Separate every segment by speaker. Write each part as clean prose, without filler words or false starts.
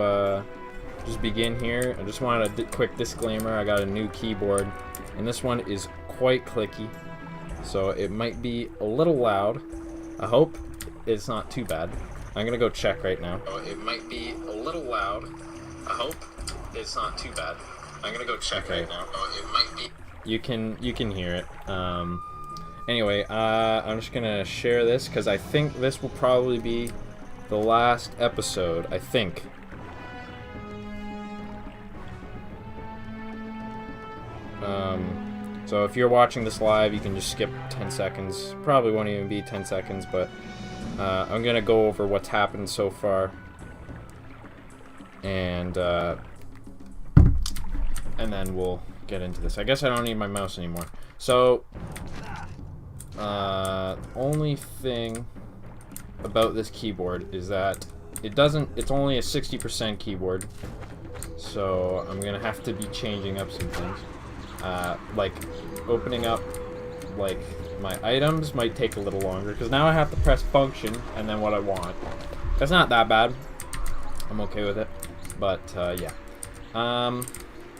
Speaker 1: to just begin here. I just wanted a quick disclaimer. I got a new keyboard, and this one is quite clicky, so it might be a little loud. I hope it's not too bad. I'm gonna go check right now. Oh, it might be a little loud. I hope it's not too bad. I'm gonna go check right now. Oh, it might be. You can hear it. Anyway, I'm just gonna share this because I think this will probably be the last episode. I think. So if you're watching this live, you can just skip 10 seconds. Probably won't even be 10 seconds, but I'm gonna go over what's happened so far, and then we'll get into this. I guess I don't need my mouse anymore. So, only thing about this keyboard is that it's only a 60% keyboard, so I'm gonna have to be changing up some things. Like opening up like my items might take a little longer because now I have to press function and then what I want. That's not that bad. I'm okay with it, but yeah.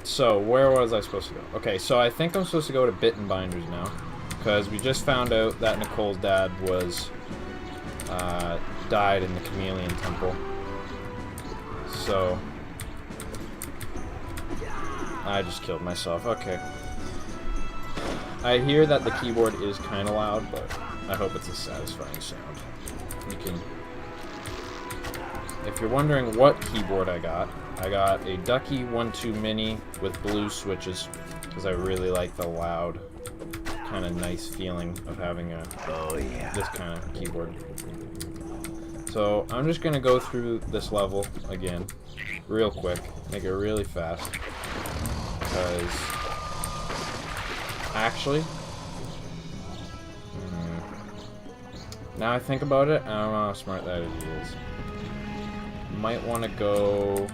Speaker 1: So where was I supposed to go? Okay, so I think I'm supposed to go to Bit and Binders now because we just found out that Nicole's dad was died in the Chameleon Temple. So I just killed myself. Okay. I hear that the keyboard is kind of loud, but I hope it's a satisfying sound. You can. If you're wondering what keyboard I got a Ducky 1-2 Mini with blue switches because I really like the loud, kind of nice feeling of having this kind of keyboard. So I'm just gonna go through this level again, real quick, make it really fast. Because actually, now I think about it, I don't know how smart that is. Might want to go.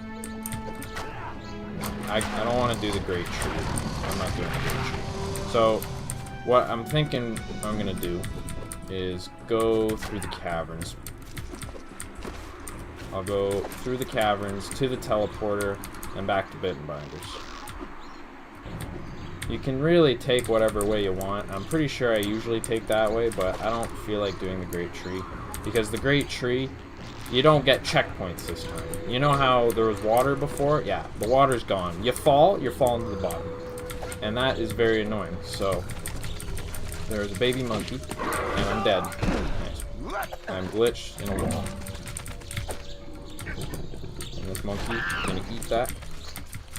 Speaker 1: I don't want to do the Great Tree. I'm not doing the Great Tree. So what I'm thinking I'm gonna do is go through the caverns. I'll go through the caverns to the teleporter and back to Bit and Binders. You can really take whatever way you want. I'm pretty sure I usually take that way, but I don't feel like doing the Great Tree. Because the Great Tree, you don't get checkpoints this time. You know how there was water before? Yeah, the water's gone. You fall, you're falling to the bottom. And that is very annoying. So, there's a baby monkey, and I'm dead. I'm glitched in a wall. And this monkey is going to eat that.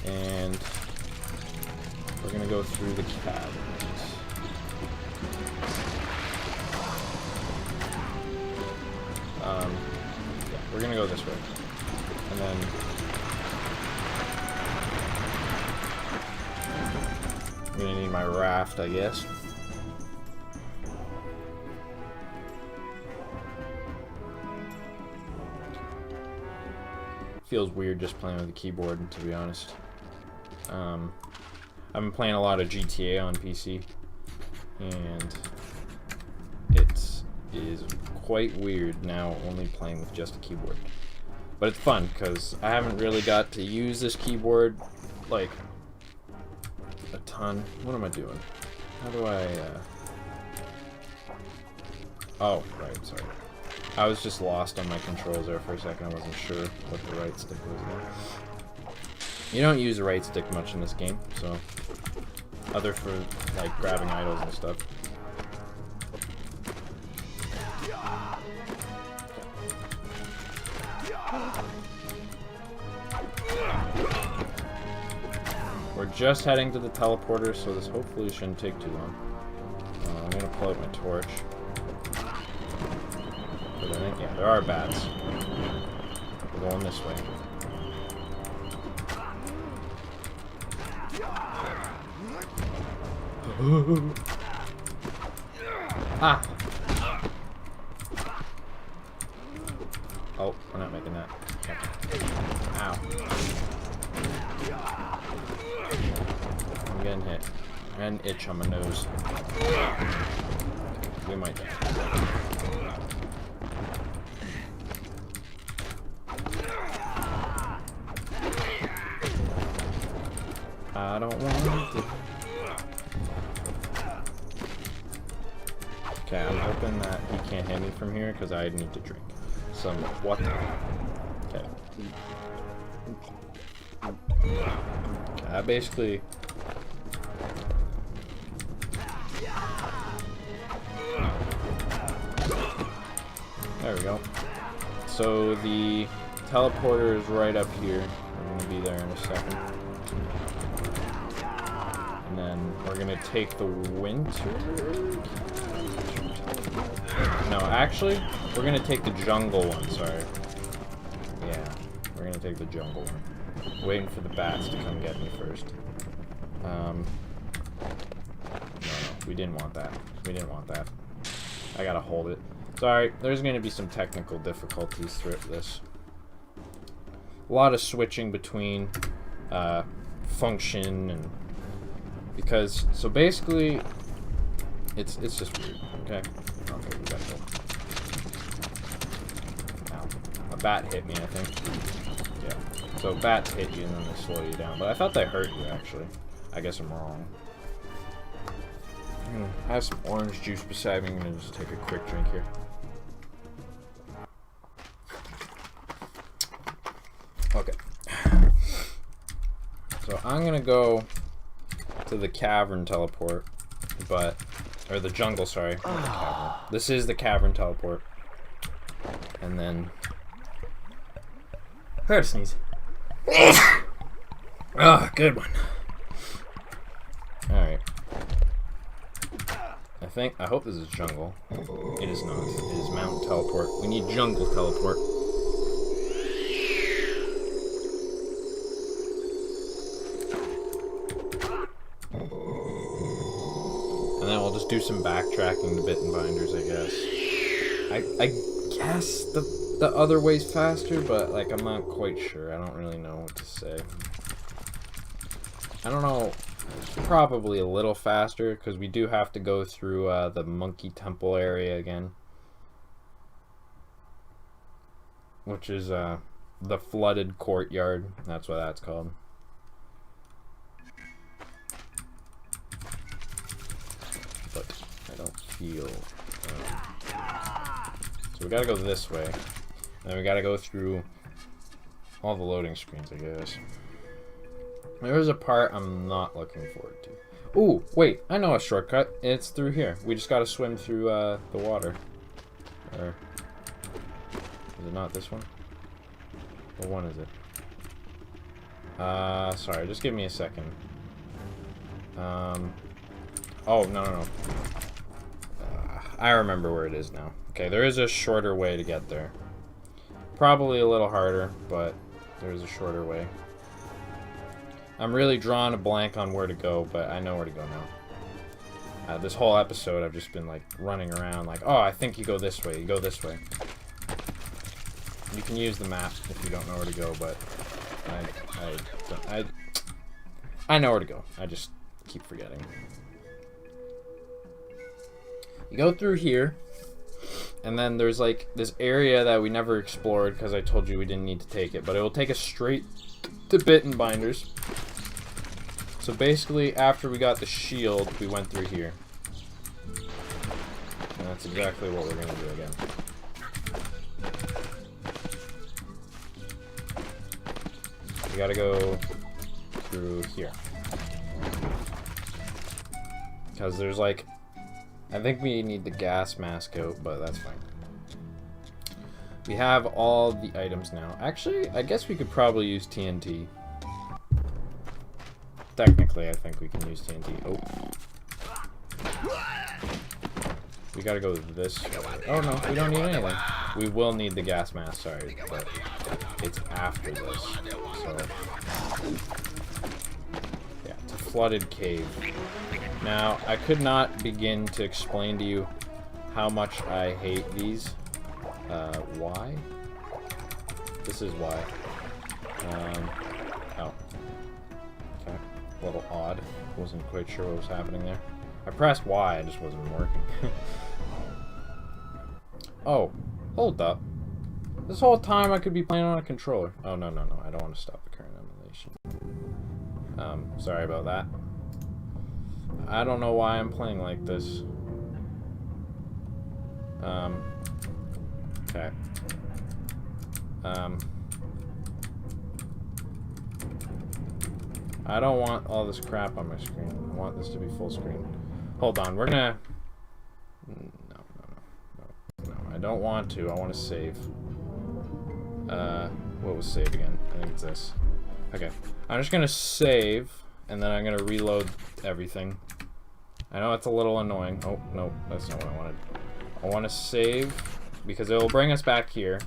Speaker 1: And we're gonna go through the caverns. Yeah, we're gonna go this way. And then I'm gonna need my raft, I guess. Feels weird just playing with the keyboard, to be honest. I've been playing a lot of GTA on PC, and it is quite weird now only playing with just a keyboard. But it's fun, because I haven't really got to use this keyboard, like, a ton. What am I doing? How do I, Oh, right, sorry. I was just lost on my controls there for a second. I wasn't sure what the right stick was there. You don't use the right stick much in this game, so other for like grabbing idols and stuff. We're just heading to the teleporter, so this hopefully shouldn't take too long. I'm gonna pull out my torch. But I think, yeah, there are bats. We're going this way. Ah! Oh, we're not making that. Okay. Ow. I'm getting hit. I had an itch on my nose. We might die. I don't want to. Okay, I'm hoping that he can't hit me from here because I need to drink some water. Okay. I basically. There we go. So the teleporter is right up here. We're going to be there in a second. And then we're going to take the winter. No, actually, we're going to take the jungle one, sorry. Yeah, we're going to take the jungle one. Waiting for the bats to come get me first. No, we didn't want that. We didn't want that. I gotta hold it. Sorry, there's going to be some technical difficulties through this. A lot of switching between function and because so basically it's just weird. Okay, we gotta go. Ow. A bat hit me, I think. Yeah. So bats hit you and then they slow you down. But I thought they hurt you actually. I guess I'm wrong. I have some orange juice beside me. I'm gonna just take a quick drink here. Okay. So I'm gonna go to the cavern teleport, or the jungle, sorry. Not the cavern. This is the cavern teleport. And then I gotta sneeze. Ah, good one. Alright. I hope this is jungle. It is not. It is mountain teleport. We need jungle teleport. And then we'll just do some backtracking to bit and binders, I guess. I guess the other way's faster, but like I'm not quite sure. I don't really know what to say. I don't know. It's probably a little faster because we do have to go through the monkey temple area again, which is the flooded courtyard. That's what that's called. But I don't feel. So we gotta go this way, and then we gotta go through all the loading screens, I guess. There's a part I'm not looking forward to. Ooh, wait, I know a shortcut. It's through here. We just gotta swim through the water. Or is it not this one? What one is it? Sorry, just give me a second. Oh, no. I remember where it is now. Okay, there is a shorter way to get there. Probably a little harder, but there's a shorter way. I'm really drawing a blank on where to go, but I know where to go now. This whole episode, I've just been like running around like, oh, I think you go this way, you go this way. You can use the map if you don't know where to go, but I know where to go. I just keep forgetting. You go through here, and then there's like this area that we never explored because I told you we didn't need to take it, but it will take us straight to bit and binders. So basically, after we got the shield, we went through here. And that's exactly what we're going to do again. We gotta go through here. Because there's like... I think we need the gas mask out, but that's fine. We have all the items now. Actually, I guess we could probably use TNT. Technically, I think we can use TNT. Oh. We gotta go this way. Oh no, we don't need anything. We will need the gas mask, sorry, but it's after this. So, yeah, it's a flooded cave. Now, I could not begin to explain to you how much I hate these. Why? This is why. Oh. Okay. A little odd. Wasn't quite sure what was happening there. I pressed Y, it just wasn't working. Oh, hold up. This whole time I could be playing on a controller. Oh, no. I don't want to stop the current animation. Sorry about that. I don't know why I'm playing like this. Okay. I don't want all this crap on my screen. I want this to be full screen. Hold on, we're gonna... No, I don't want to. I want to save. What was save again? I think it's this. Okay. I'm just gonna save, and then I'm gonna reload everything. I know it's a little annoying. Oh, no, that's not what I wanted. I want to save, because it will bring us back here.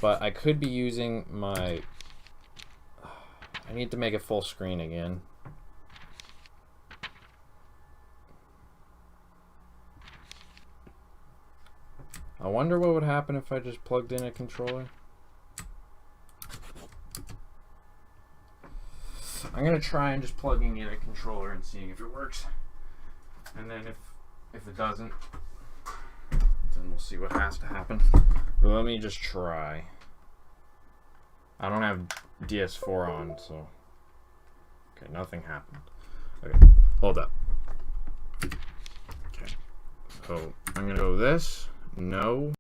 Speaker 1: But I could be using my... I need to make it full screen again. I wonder what would happen if I just plugged in a controller. I'm gonna try and just plugging in a controller and seeing if it works. And then if it doesn't, then we'll see what has to happen. But let me just try. I don't have DS4 on, so... Okay, nothing happened. Okay, hold up. Okay, so I'm gonna go this, no,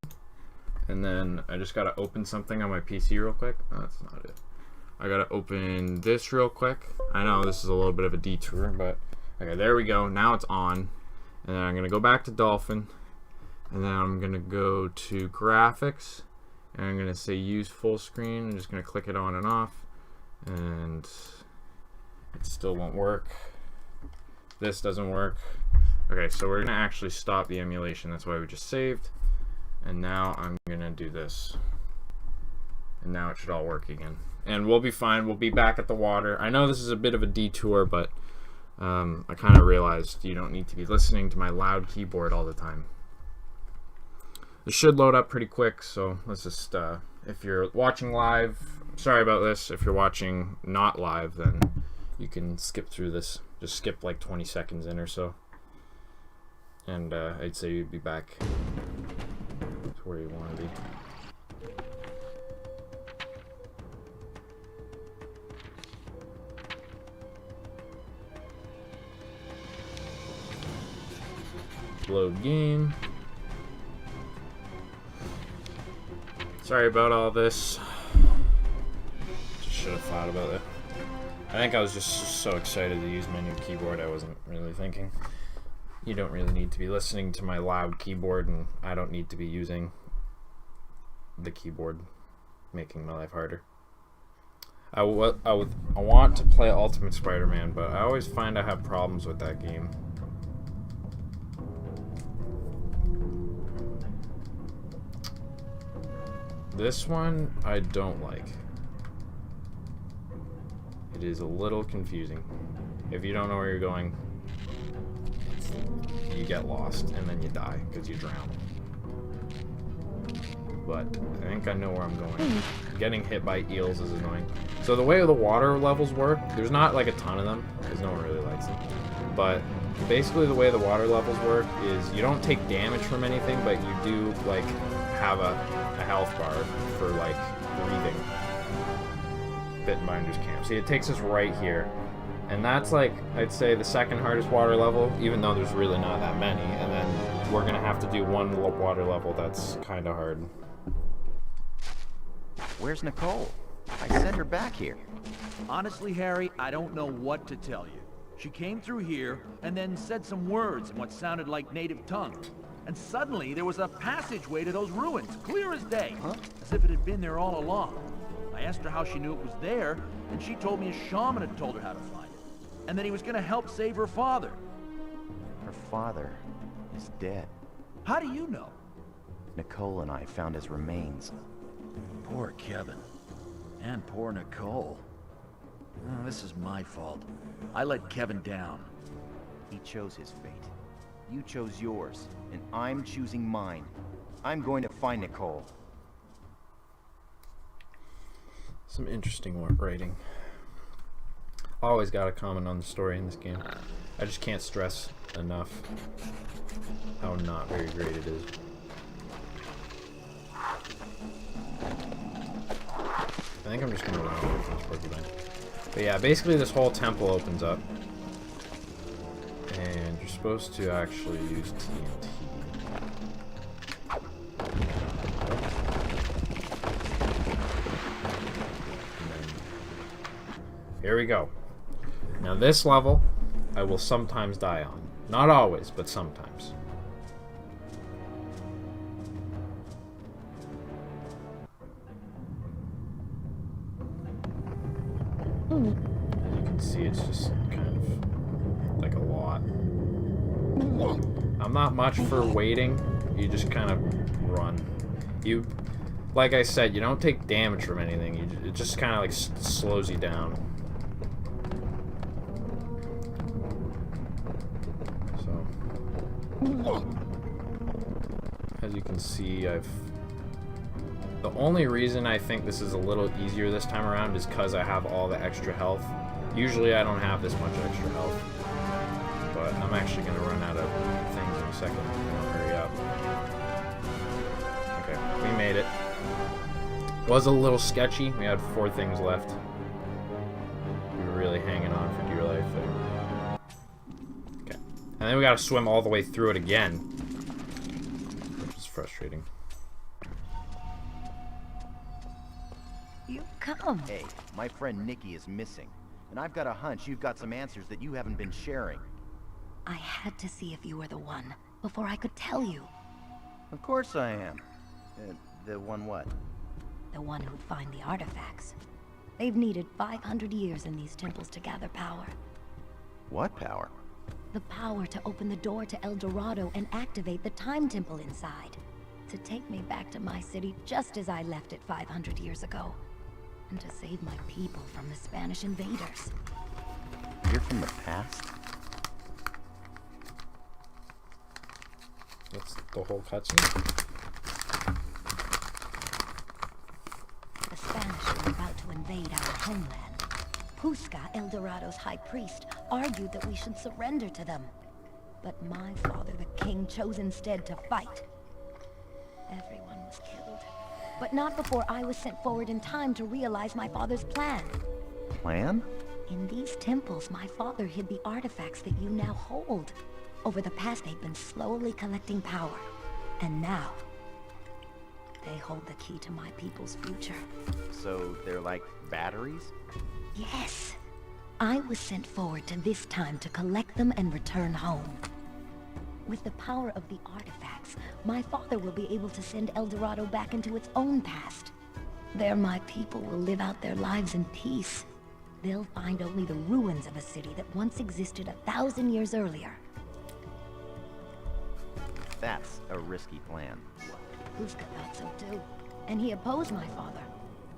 Speaker 1: and then I just gotta open something on my PC real quick. Oh, that's not it. I gotta open this real quick. I know this is a little bit of a detour, but... Okay, there we go. Now it's on. And then I'm gonna go back to Dolphin, and then I'm gonna go to graphics, and I'm gonna say use full screen. I'm just gonna click it on and off, and it still won't work. This doesn't work. Okay, so we're gonna actually stop the emulation. That's why we just saved. And now I'm gonna do this, and now it should all work again. And we'll be fine. We'll be back at the water. I know this is a bit of a detour, but I kind of realized you don't need to be listening to my loud keyboard all the time. It should load up pretty quick, so let's just, if you're watching live, sorry about this. If you're watching not live, then you can skip through this. Just skip like 20 seconds in or so. And I'd say you'd be back to where you want to be. Load game. Sorry about all this. Just should have thought about it. I think I was just so excited to use my new keyboard, I wasn't really thinking. You don't really need to be listening to my loud keyboard, and I don't need to be using the keyboard, making my life harder. I want to play Ultimate Spider-Man, but I always find I have problems with that game. This one I don't like. It is a little confusing. If you don't know where you're going, you get lost and then you die because you drown. But I think I know where I'm going. Getting hit by eels is annoying. So the way the water levels work, there's not like a ton of them because no one really likes them. But basically the way the water levels work is you don't take damage from anything, but you do like have a health bar for like breathing. Bitbinders Camp. See, it takes us right here, and that's like I'd say the second hardest water level, even though there's really not that many. And then we're gonna have to do one water level that's kind of hard.
Speaker 2: Where's Nicole? I sent her back here.
Speaker 3: Honestly, Harry, I don't know what to tell you. She came through here and then said some words in what sounded like native tongue. And suddenly there was a passageway to those ruins, clear as day, as if it had been there all along. I asked her how she knew it was there, and she told me a shaman had told her how to find it, and that he was going to help save her father.
Speaker 2: Her father is dead.
Speaker 3: How do you know?
Speaker 2: Nicole and I found his remains.
Speaker 3: Poor Kevin. And poor Nicole. Oh, this is my fault. I let Kevin down.
Speaker 2: He chose his fate. You chose yours, and I'm choosing mine. I'm going to find Nicole.
Speaker 1: Some interesting writing. Always got to comment on the story in this game. I just can't stress enough how not very great it is. I think I'm just going to run away from this porcupine. But yeah, basically this whole temple opens up. And you're supposed to actually use TNT. Here we go. Now this level, I will sometimes die on. Not always, but sometimes. As you can see, it's just kind of like a lot. I'm not much for waiting. You just kind of run. You, like I said, you don't take damage from anything. It just kind of like slows you down. So, as you can see, the only reason I think this is a little easier this time around is because I have all the extra health. Usually I don't have this much extra health. But I'm actually going to run out of things in a second. I'll hurry up. Okay, we made it. Was a little sketchy. We had 4 things left. We were really hanging on for dear life there. Okay. And then we got to swim all the way through it again. Which is frustrating.
Speaker 4: You come.
Speaker 2: Hey, my friend Nikki is missing. And I've got a hunch you've got some answers that you haven't been sharing.
Speaker 4: I had to see if you were the one before I could tell you.
Speaker 2: Of course I am. The one what?
Speaker 4: The one who'd find the artifacts. They've needed 500 years in these temples to gather power.
Speaker 2: What power?
Speaker 4: The power to open the door to El Dorado and activate the time temple inside. To take me back to my city just as I left it 500 years ago. And to save my people from the Spanish invaders.
Speaker 2: You're from the past?
Speaker 1: That's the whole cutscene.
Speaker 4: The Spanish were about to invade our homeland. Pusca, El Dorado's high priest, argued that we should surrender to them. But my father, the king, chose instead to fight. Everyone was killed. But not before I was sent forward in time to realize my father's plan.
Speaker 2: Plan?
Speaker 4: In these temples, my father hid the artifacts that you now hold. Over the past, they've been slowly collecting power. And now, they hold the key to my people's future.
Speaker 2: So they're like batteries?
Speaker 4: Yes. I was sent forward to this time to collect them and return home. With the power of the artifacts, my father will be able to send El Dorado back into its own past. There my people will live out their lives in peace. They'll find only the ruins of a city that once existed 1,000 years earlier.
Speaker 2: That's a risky plan.
Speaker 4: Pusca thought so too. And he opposed my father.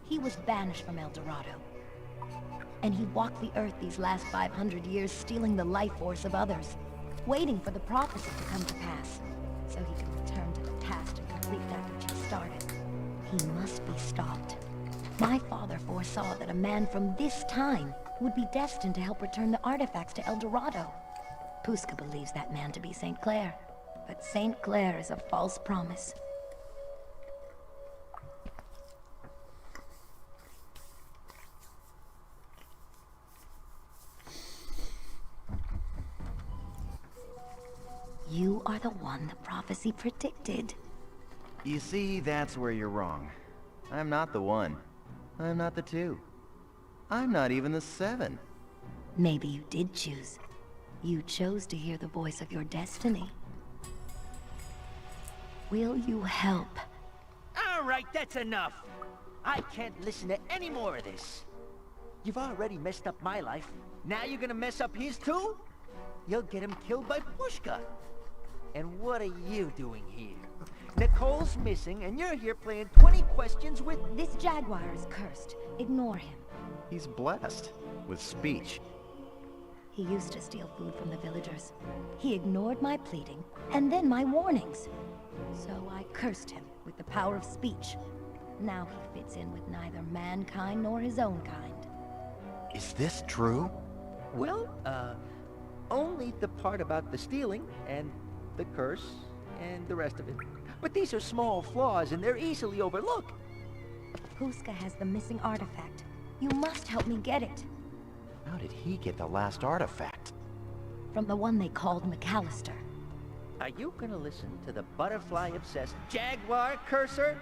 Speaker 4: He was banished from El Dorado. And he walked the earth these last 500 years, stealing the life force of others. Waiting for the prophecy to come to pass, so he could return to the past and complete that which he started. He must be stopped. My father foresaw that a man from this time would be destined to help return the artifacts to El Dorado. Pusca believes that man to be St. Clair, but St. Clair is a false promise. You are the one the prophecy predicted.
Speaker 2: You see, that's where you're wrong. I'm not the one. I'm not the 2. I'm not even the 7.
Speaker 4: Maybe you did choose. You chose to hear the voice of your destiny. Will you help?
Speaker 5: All right, that's enough. I can't listen to any more of this. You've already messed up my life. Now you're gonna mess up his too? You'll get him killed by Pusca. And what are you doing here? Nicole's missing, and you're here playing 20 questions with...
Speaker 4: This jaguar is cursed. Ignore him.
Speaker 2: He's blessed with speech.
Speaker 4: He used to steal food from the villagers. He ignored my pleading, and then my warnings. So I cursed him with the power of speech. Now he fits in with neither mankind nor his own kind.
Speaker 2: Is this true?
Speaker 5: Well, only the part about the stealing, and the curse, and the rest of it. But these are small flaws, and they're easily overlooked.
Speaker 4: Pusca has the missing artifact. You must help me get it.
Speaker 2: How did he get the last artifact?
Speaker 4: From the one they called McAllister.
Speaker 5: Are you gonna listen to the butterfly-obsessed jaguar cursor?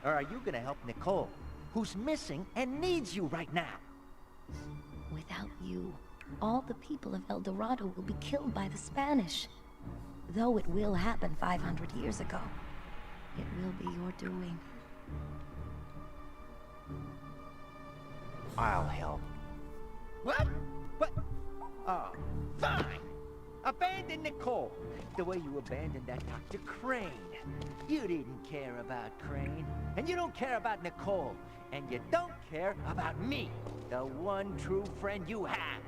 Speaker 5: Or are you gonna help Nicole, who's missing and needs you right now?
Speaker 4: Without you, all the people of El Dorado will be killed by the Spanish. Though it will happen 500 years ago, it will be your doing.
Speaker 2: I'll help.
Speaker 5: What? What? Oh, fine. Abandon Nicole, the way you abandoned that Dr. Crane. You didn't care about Crane, and you don't care about Nicole, and you don't care about me, the one true friend you have.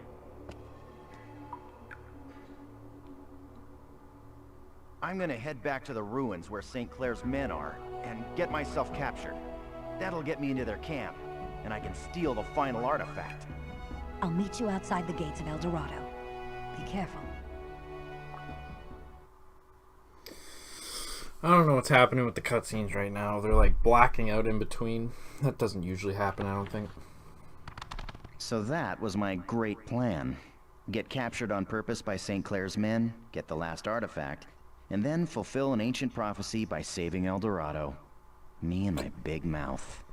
Speaker 2: I'm gonna head back to the ruins where St. Clair's men are, and get myself captured. That'll get me into their camp, and I can steal the final artifact.
Speaker 4: I'll meet you outside the gates of El Dorado. Be careful.
Speaker 1: I don't know what's happening with the cutscenes right now. They're like blacking out in between. That doesn't usually happen, I don't think.
Speaker 2: So that was my great plan. Get captured on purpose by St. Clair's men, get the last artifact, and then fulfill an ancient prophecy by saving El Dorado. Me and my big mouth.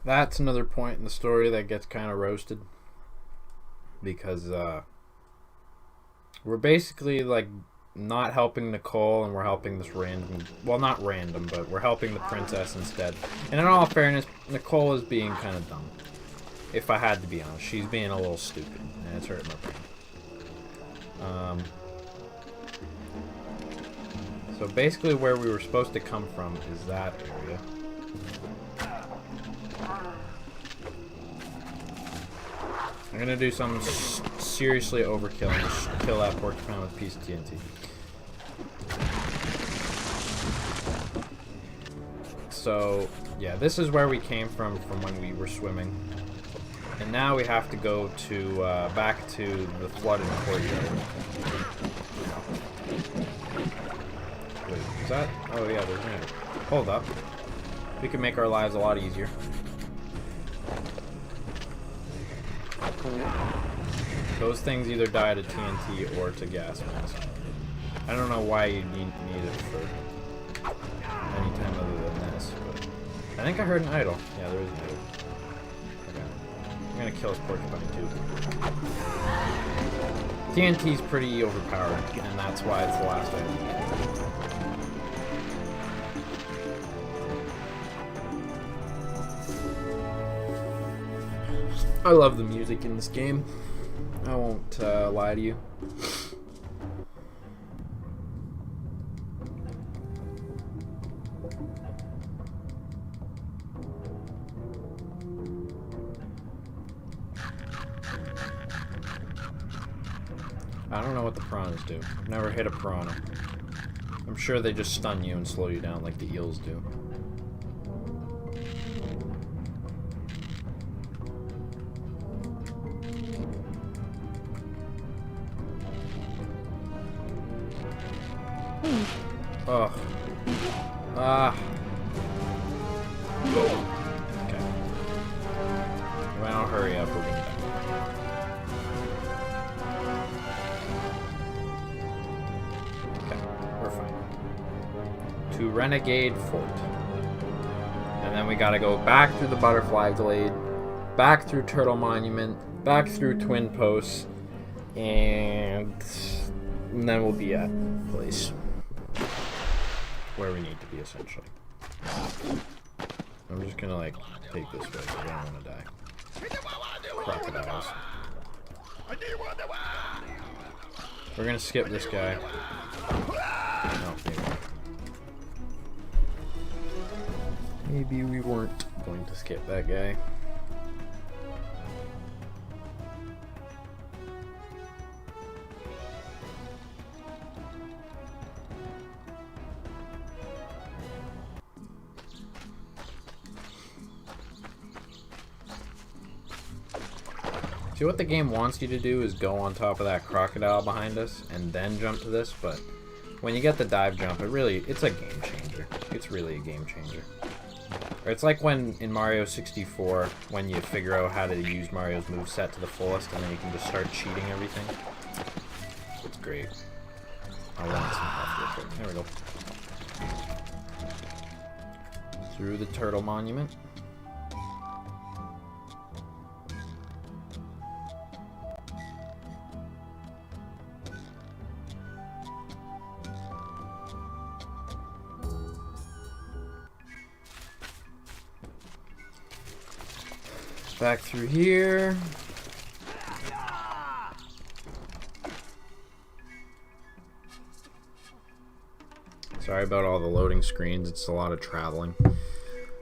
Speaker 1: That's another point in the story that gets kind of roasted. Because, we're basically, like, not helping Nicole, and we're helping this random... Well, not random, but we're helping the princess instead. And in all fairness, Nicole is being kind of dumb. If I had to be honest. She's being a little stupid, and it's hurting my brain. So basically where we were supposed to come from is that area. I'm gonna do something seriously overkill and just kill that porcupine with a piece of TNT. So, yeah, this is where we came from when we were swimming. And now we have to go to, back to the flooded courtyard. Wait, is that? Oh yeah, there's an... Hold up. We can make our lives a lot easier. Those things either die to TNT or to gas mask. I don't know why you need it for any time other than this, but I think I heard an idol. Yeah, there is an idol. Okay. I'm gonna kill this porcupine too. TNT's pretty overpowered, and that's why it's the last item. I love the music in this game. I won't lie to you. I don't know what the piranhas do. I've never hit a piranha. I'm sure they just stun you and slow you down like the eels do. Oh. Ah. Okay. Well, hurry up. We're gonna die. Okay, we're fine. To Renegade Fort. And then we gotta go back through the Butterfly Glade, back through Turtle Monument, back through Twin Posts, and then we'll be at the place where we need to be, essentially. I'm just gonna, like, take this way, because I don't want to die. Crocodiles. We're gonna skip this guy. No, maybe we weren't going to skip that guy. See, what the game wants you to do is go on top of that crocodile behind us and then jump to this, but when you get the dive jump, it's a game changer. It's really a game changer. Or it's like when in Mario 64, when you figure out how to use Mario's moveset to the fullest, and then you can just start cheating everything. It's great. I want some health real quick. There we go. Through the turtle monument. Back through here. Sorry about all the loading screens, it's a lot of traveling.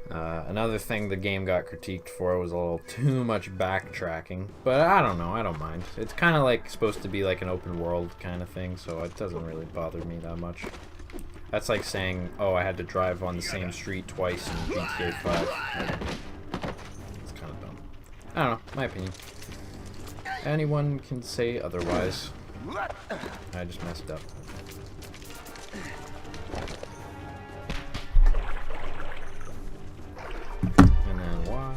Speaker 1: Another thing the game got critiqued for was a little too much backtracking, but I don't know, I don't mind. It's kind of like supposed to be like an open world kind of thing, so it doesn't really bother me that much. That's like saying, oh, I had to drive on the same street twice in GTA 5. It's kind of dumb. I don't know, my opinion. Anyone can say otherwise. I just messed up. And then Y.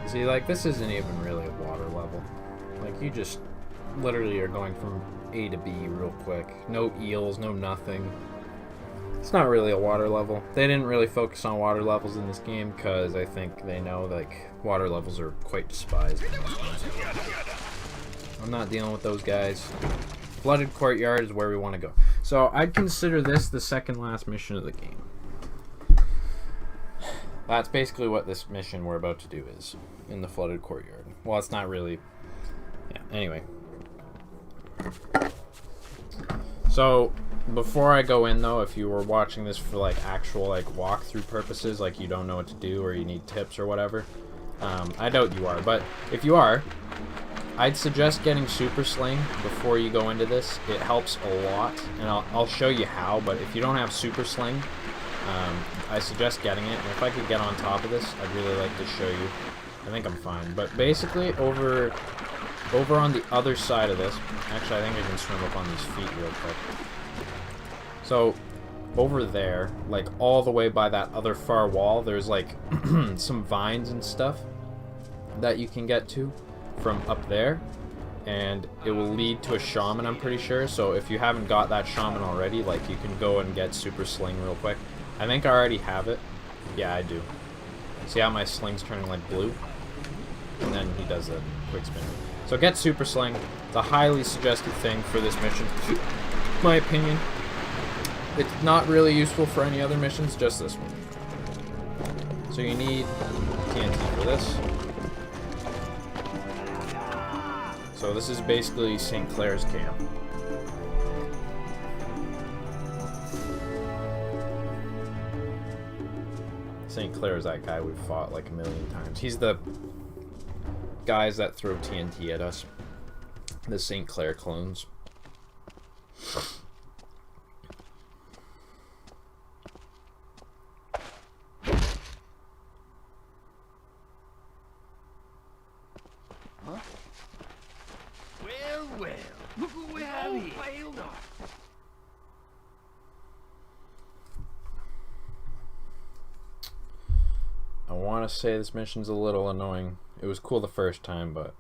Speaker 1: See, like, this isn't even really a water level. Like, you just literally are going from A to B real quick. No eels, no nothing. It's not really a water level. They didn't really focus on water levels in this game because I think they know, like, water levels are quite despised. I'm not dealing with those guys. Flooded Courtyard is where we want to go. So, I'd consider this the second last mission of the game. That's basically what this mission we're about to do is, in the Flooded Courtyard. Well, it's not really... Yeah, anyway. So, before I go in, though, if you were watching this for, like, actual, like, walkthrough purposes, like you don't know what to do or you need tips or whatever, I doubt you are, but if you are, I'd suggest getting Super Sling before you go into this. It helps a lot, and I'll show you how, but if you don't have Super Sling, I suggest getting it, and if I could get on top of this, I'd really like to show you. I think I'm fine, but basically, over on the other side of this, actually I think I can swim up on these feet real quick. So, over there, like all the way by that other far wall, there's like some vines and stuff that you can get to from up there, and it will lead to a shaman, I'm pretty sure. So if you haven't got that shaman already, like, you can go and get Super Sling real quick. I think I already have it. Yeah, I do. See how my sling's turning like blue? And then he does a quick spin. So get Super Sling. It's a highly suggested thing for this mission, my opinion. It's not really useful for any other missions, just this one. So you need TNT for this. So this is basically St. Clair's camp. St. Clair is that guy we've fought like a million times. He's the guys that throw TNT at us. The St. Clair clones.
Speaker 5: Well, look who we have here.
Speaker 1: I want to say this mission's a little annoying. It was cool the first time, but...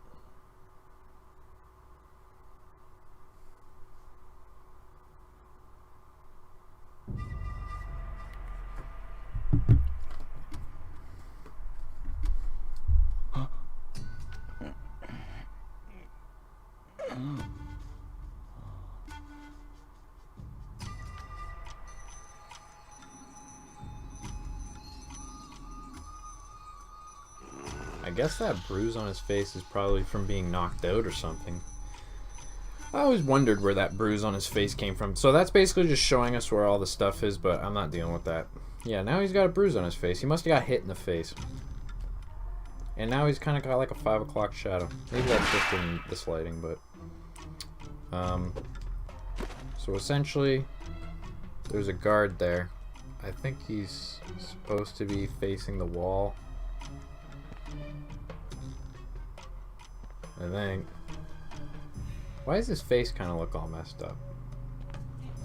Speaker 1: I guess that bruise on his face is probably from being knocked out or something. I always wondered where that bruise on his face came from. So that's basically just showing us where all the stuff is, but I'm not dealing with that. Yeah, now he's got a bruise on his face. He must have got hit in the face. And now he's kind of got like a 5 o'clock shadow. Maybe that's just in this lighting, but... So essentially, There's a guard there. I think he's supposed to be facing the wall. I think. Why does his face kind of look all messed up?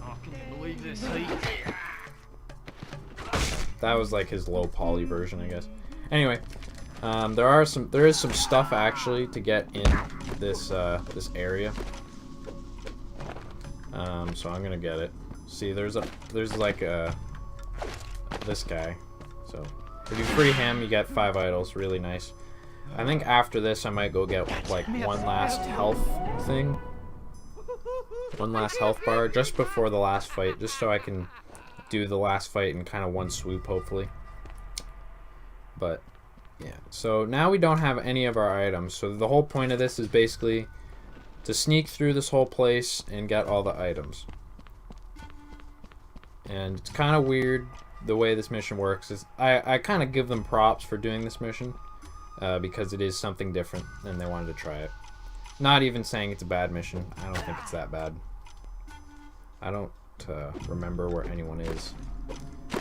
Speaker 3: Oh, can you believe this heat?
Speaker 1: That was like his low poly version, I guess. Anyway, there is some stuff actually to get in this this area. So I'm gonna get it. See, there's like this guy. So if you free him, you get 5 idols. Really nice. I think after this, I might go get like one last health thing, one last health bar just before the last fight, just so I can do the last fight in kind of one swoop, hopefully. But yeah, so now we don't have any of our items. So the whole point of this is basically to sneak through this whole place and get all the items. And it's kind of weird the way this mission works. Is I kind of give them props for doing this mission because it is something different and they wanted to try it. Not even saying it's a bad mission. I don't think it's that bad. I don't remember where anyone is.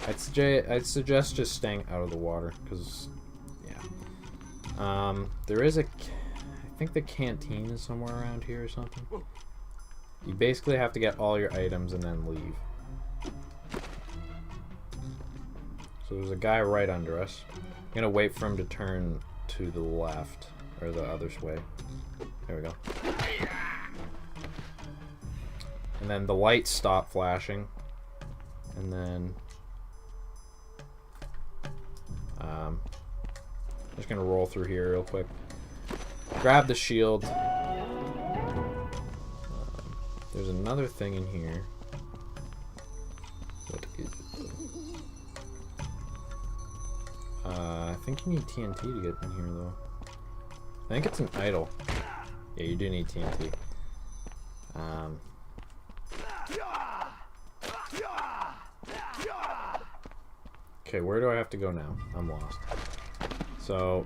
Speaker 1: I'd suggest just staying out of the water because, yeah. There is I think the canteen is somewhere around here or something. You basically have to get all your items and then leave. So there's a guy right under us. I'm gonna wait for him to turn to the left or the other way. There we go. And then the lights stop flashing. And then I'm just gonna roll through here real quick. Grab the shield. There's another thing in here. What is it? I think you need TNT to get in here though. I think it's an idol. Yeah, you do need TNT. Okay, where do I have to go now? I'm lost. So,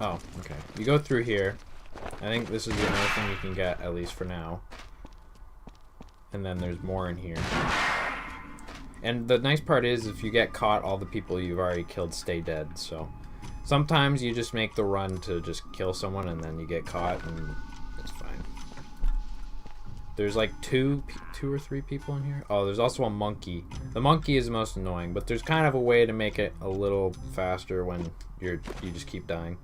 Speaker 1: oh, okay. You go through here. I think this is the only thing you can get, at least for now. And then there's more in here. And the nice part is, if you get caught, all the people you've already killed stay dead, so... Sometimes you just make the run to just kill someone and then you get caught and it's fine. There's like two or three people in here. Oh, there's also a monkey. The monkey is the most annoying, but there's kind of a way to make it a little faster when you just keep dying.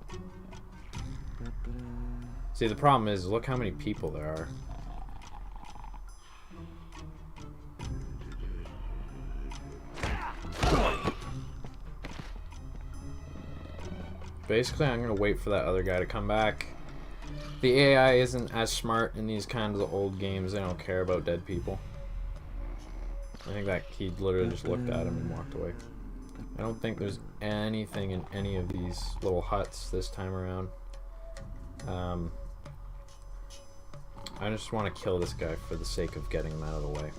Speaker 1: See, the problem is, look how many people there are. Basically, I'm gonna wait for that other guy to come back. The AI isn't as smart in these kinds of old games. They don't care about dead people. I think that he literally just looked at him and walked away. I don't think there's anything in any of these little huts this time around. I just want to kill this guy for the sake of getting him out of the way.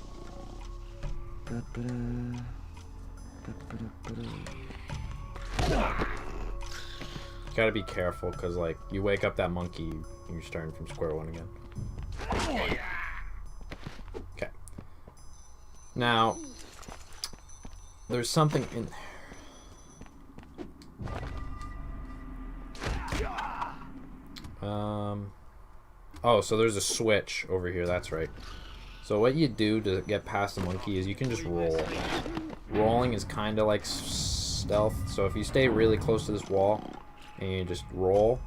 Speaker 1: Gotta be careful, because, like, you wake up that monkey, you're starting from square one again. Okay. Now, there's something in there. Oh, so there's a switch over here, that's right. So what you do to get past the monkey is you can just roll. Rolling is kind of like stealth, so if you stay really close to this wall, and you just roll,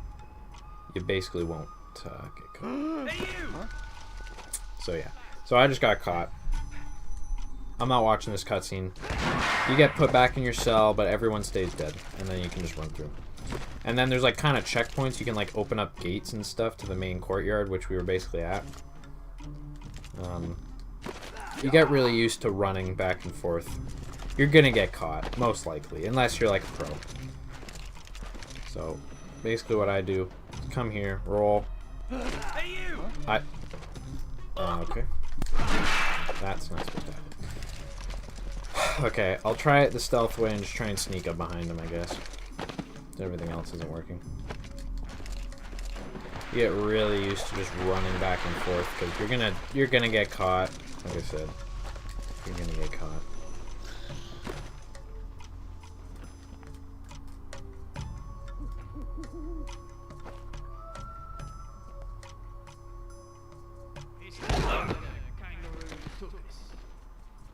Speaker 1: you basically won't get caught. So yeah, so I just got caught. I'm not watching this cutscene. You get put back in your cell, but everyone stays dead, and then you can just run through. And then there's like kind of checkpoints. You can like open up gates and stuff to the main courtyard, which we were basically at. You get really used to running back and forth. You're gonna get caught, most likely, unless you're like a pro. So, basically what I do is come here, roll.
Speaker 3: Hey, you!
Speaker 1: Okay. That's not supposed to happen. Okay, I'll try it the stealth way and just try and sneak up behind him, I guess. Everything else isn't working. You get really used to just running back and forth because you're gonna get caught, like I said. You're gonna get caught.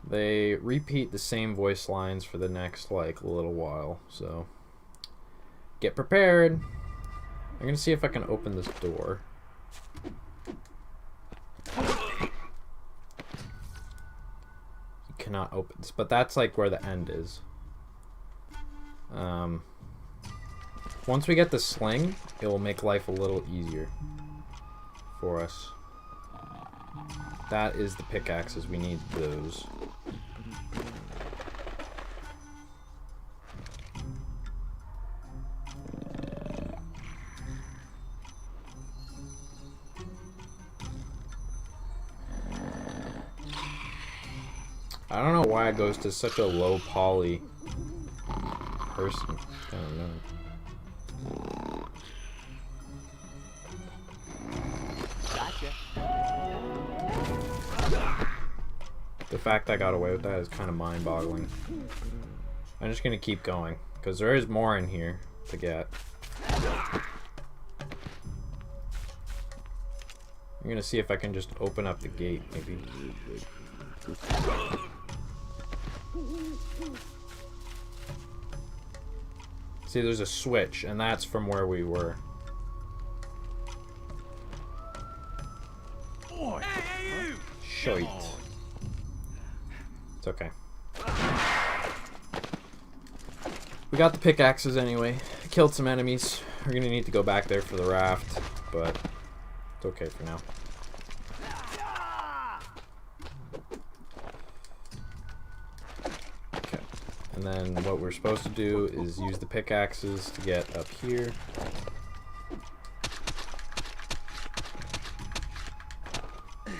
Speaker 1: They repeat the same voice lines for the next, like, little while, so get prepared. I'm gonna see if I can open this door. You cannot open this, but that's like where the end is. Once we get the sling, it will make life a little easier for us. That is the pickaxes. We need those. I don't know why it goes to such a low poly person. I don't know. The fact I got away with that is kind of mind-boggling. I'm just gonna keep going because there is more in here to get. I'm gonna see if I can just open up the gate, maybe. See, there's a switch, and that's from where we were. Shite. It's okay. We got the pickaxes anyway. Killed some enemies. We're gonna need to go back there for the raft, but it's okay for now. Okay. And then what we're supposed to do is use the pickaxes to get up here.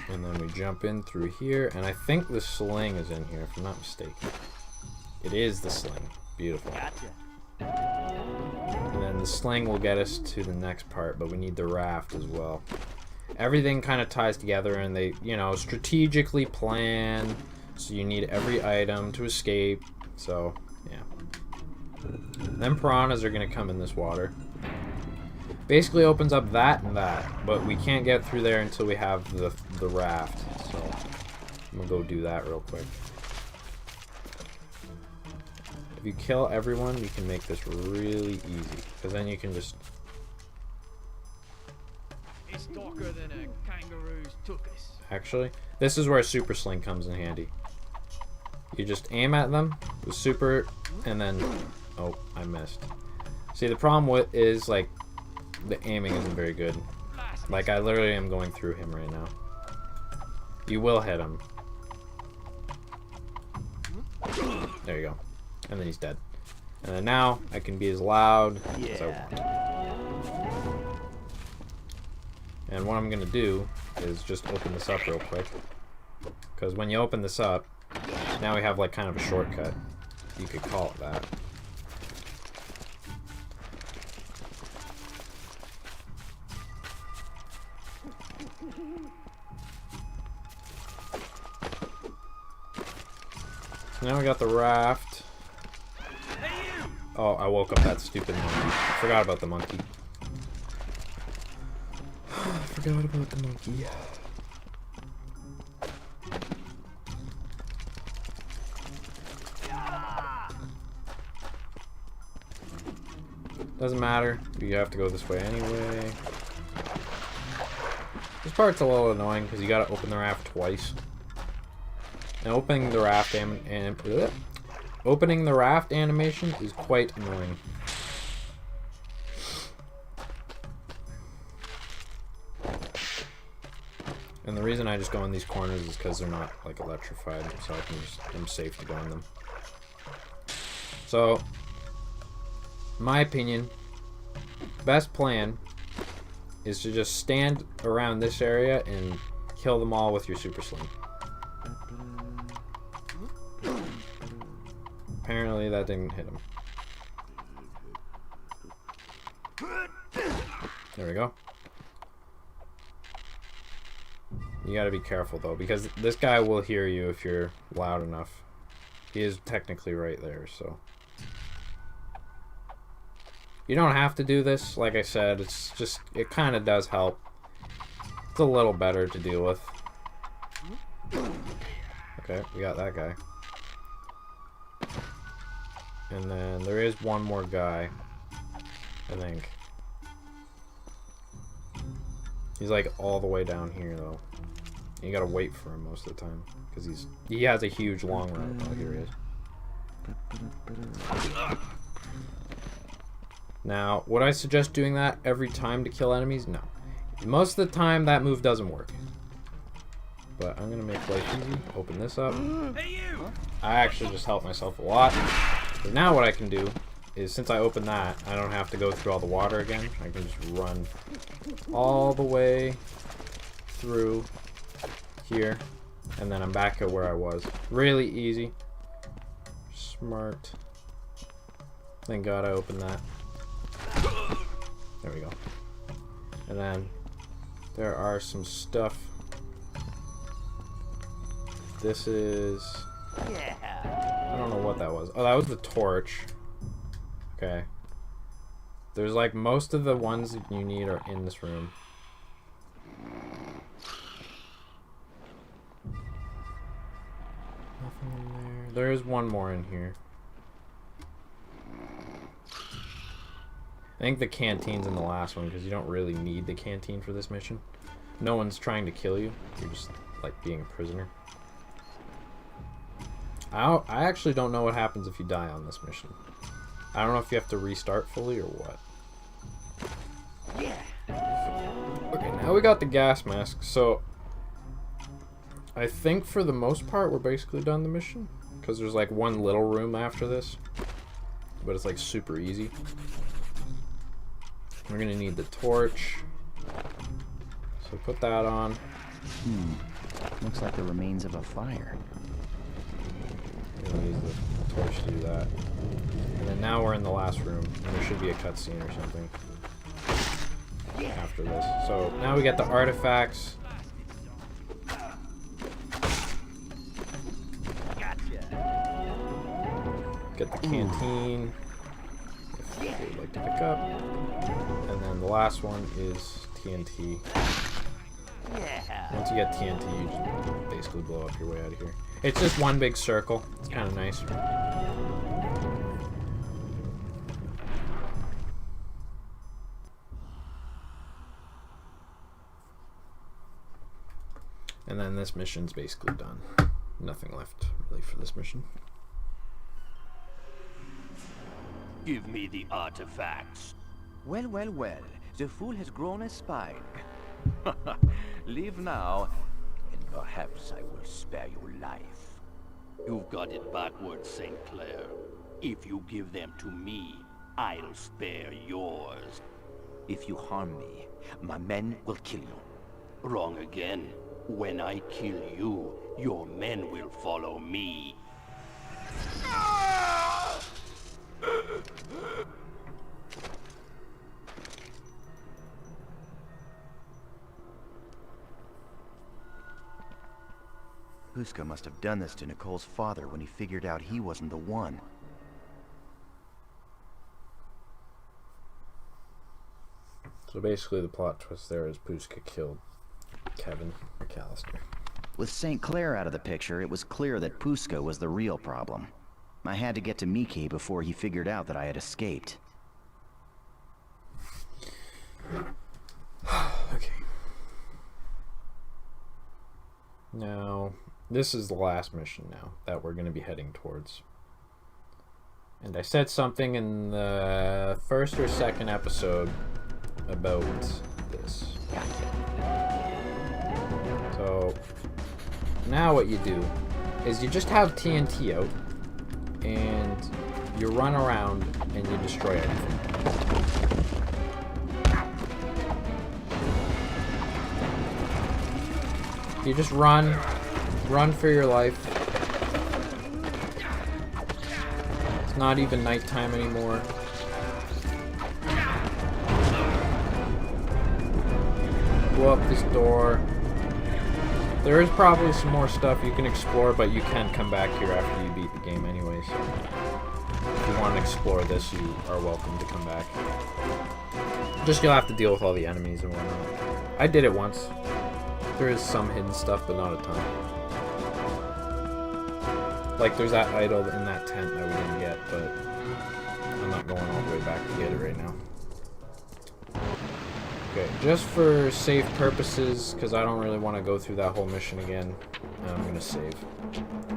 Speaker 1: And then we jump in through here, and I think the sling is in here, if I'm not mistaken. It is the sling. Beautiful. And then the sling will get us to the next part, but we need the raft as well. Everything kind of ties together, and they, you know, strategically plan, so you need every item to escape. So, yeah. Then piranhas are going to come in this water. Basically opens up that and that, but we can't get through there until we have the raft. So I'm gonna go do that real quick. If you kill everyone, you can make this really easy, because then you can just.
Speaker 6: It's darker than a kangaroo's tuchus.
Speaker 1: Actually, this is where a super sling comes in handy. You just aim at them with super, and then oh, I missed. See, the problem with is like. The aiming isn't very good. Like, I literally am going through him right now. You will hit him. There you go. And then he's dead. And then now, I can be as loud as I want. And what I'm going to do is just open this up real quick. Because when you open this up, now we have like kind of a shortcut. You could call it that. Now we got the raft. Oh, I woke up that stupid monkey. I forgot about the monkey. I forgot about the monkey. Doesn't matter. You have to go this way anyway. This part's a little annoying because you gotta open the raft twice. And opening the raft opening the raft animation is quite annoying. And the reason I just go in these corners is because they're not like electrified, so I'm safe to go in them. So, in my opinion, best plan is to just stand around this area and kill them all with your super sling. Apparently that didn't hit him. There we go. You gotta be careful though, because this guy will hear you if you're loud enough. He is technically right there, so. You don't have to do this, like I said, it's just, it kind of does help. It's a little better to deal with. Okay, we got that guy. And then there is one more guy, I think. He's like all the way down here though. You gotta wait for him most of the time, because he has a huge long route. Oh, here he is. Now, would I suggest doing that every time to kill enemies? No. Most of the time, that move doesn't work. But I'm gonna make life easy. Open this up. I actually just helped myself a lot. But now what I can do is, since I opened that, I don't have to go through all the water again. I can just run all the way through here, and then I'm back at where I was. Really easy. Smart. Thank God I opened that. There we go. And then there are some stuff. This is... I don't know what that was. Oh, that was the torch. Okay. There's like most of the ones that you need are in this room. Nothing in there. There is one more in here. I think the canteen's in the last one because you don't really need the canteen for this mission. No one's trying to kill you. You're just like being a prisoner. I actually don't know what happens if you die on this mission. I don't know if you have to restart fully or what. Okay, now we got the gas mask. So I think for the most part we're basically done the mission, because there's like one little room after this, but it's like super easy. We're gonna need the torch, so put that on.
Speaker 2: Looks like the remains of a fire.
Speaker 1: We're gonna use the torch to do that. And then now we're in the last room, and there should be a cutscene or something after this. So now we get the artifacts. Get the canteen, if you would like to pick up. And then the last one is TNT. Once you get TNT, you just basically blow up your way out of here. It's just one big circle. It's kind of nice. And then this mission's basically done. Nothing left really for this mission.
Speaker 7: Give me the artifacts.
Speaker 3: Well, well, well. The fool has grown a spine. Leave now, and perhaps I will spare your life.
Speaker 7: You've got it backwards, St. Clair. If you give them to me, I'll spare yours.
Speaker 3: If you harm me, my men will kill you.
Speaker 7: Wrong again. When I kill you, your men will follow me.
Speaker 2: Puska must have done this to Nicole's father when he figured out he wasn't the one.
Speaker 1: So basically the plot twist there is Puska killed Kevin McAllister.
Speaker 2: With St. Clair out of the picture, it was clear that Puska was the real problem. I had to get to Miki before he figured out that I had escaped.
Speaker 1: Okay. Now, this is the last mission now that we're going to be heading towards. And I said something in the first or second episode about this. So, now what you do is you just have TNT out and you run around and you destroy everything. You just run for your life. It's not even nighttime anymore. Go up this door. There is probably some more stuff you can explore, but you can come back here after you beat the game anyways. If you want to explore this, you are welcome to come back. Just you'll have to deal with all the enemies and whatnot. I did it once. There is some hidden stuff, but not a ton. Like there's that idol in that tent that we didn't get, but I'm not going all the way back to get it right now. Okay, just for safe purposes, because I don't really want to go through that whole mission again, I'm gonna save.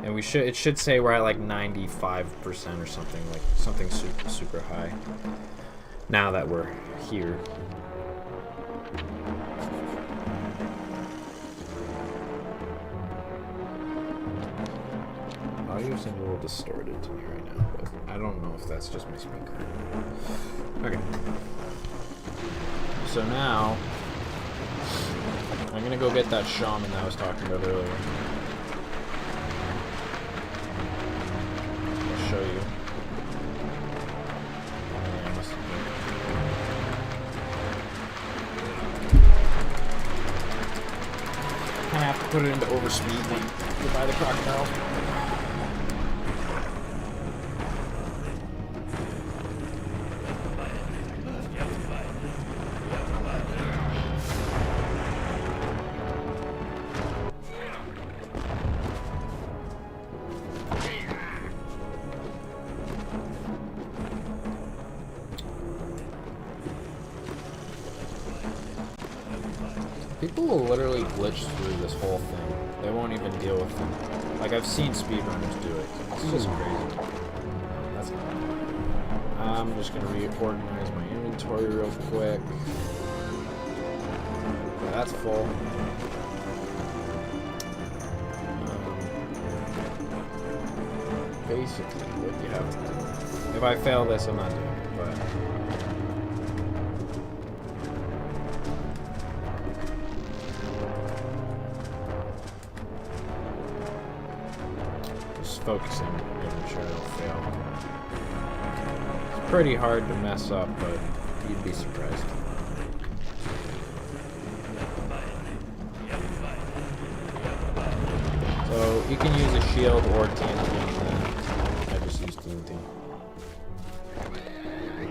Speaker 1: And it should say we're at like 95% or something, like something super high. Now that we're here. Audio seems a little distorted to me right now, but I don't know if that's just my speaker. Okay. So now, I'm gonna go get that shaman that I was talking about earlier. I'll show you. Kinda have to put it into overspeed when you buy the crocodile. People will literally glitch through this whole thing. They won't even deal with them. Like, I've seen speedrunners do it. It's just crazy. That's not I'm just going to reorganize my inventory real quick. Okay, that's full. Basically, what you have to do. If I fail this, I'm not doing it, but... focusing, making sure I don't fail. It's pretty hard to mess up, but you'd be surprised. So you can use a shield or TNT on that. I just use TNT. And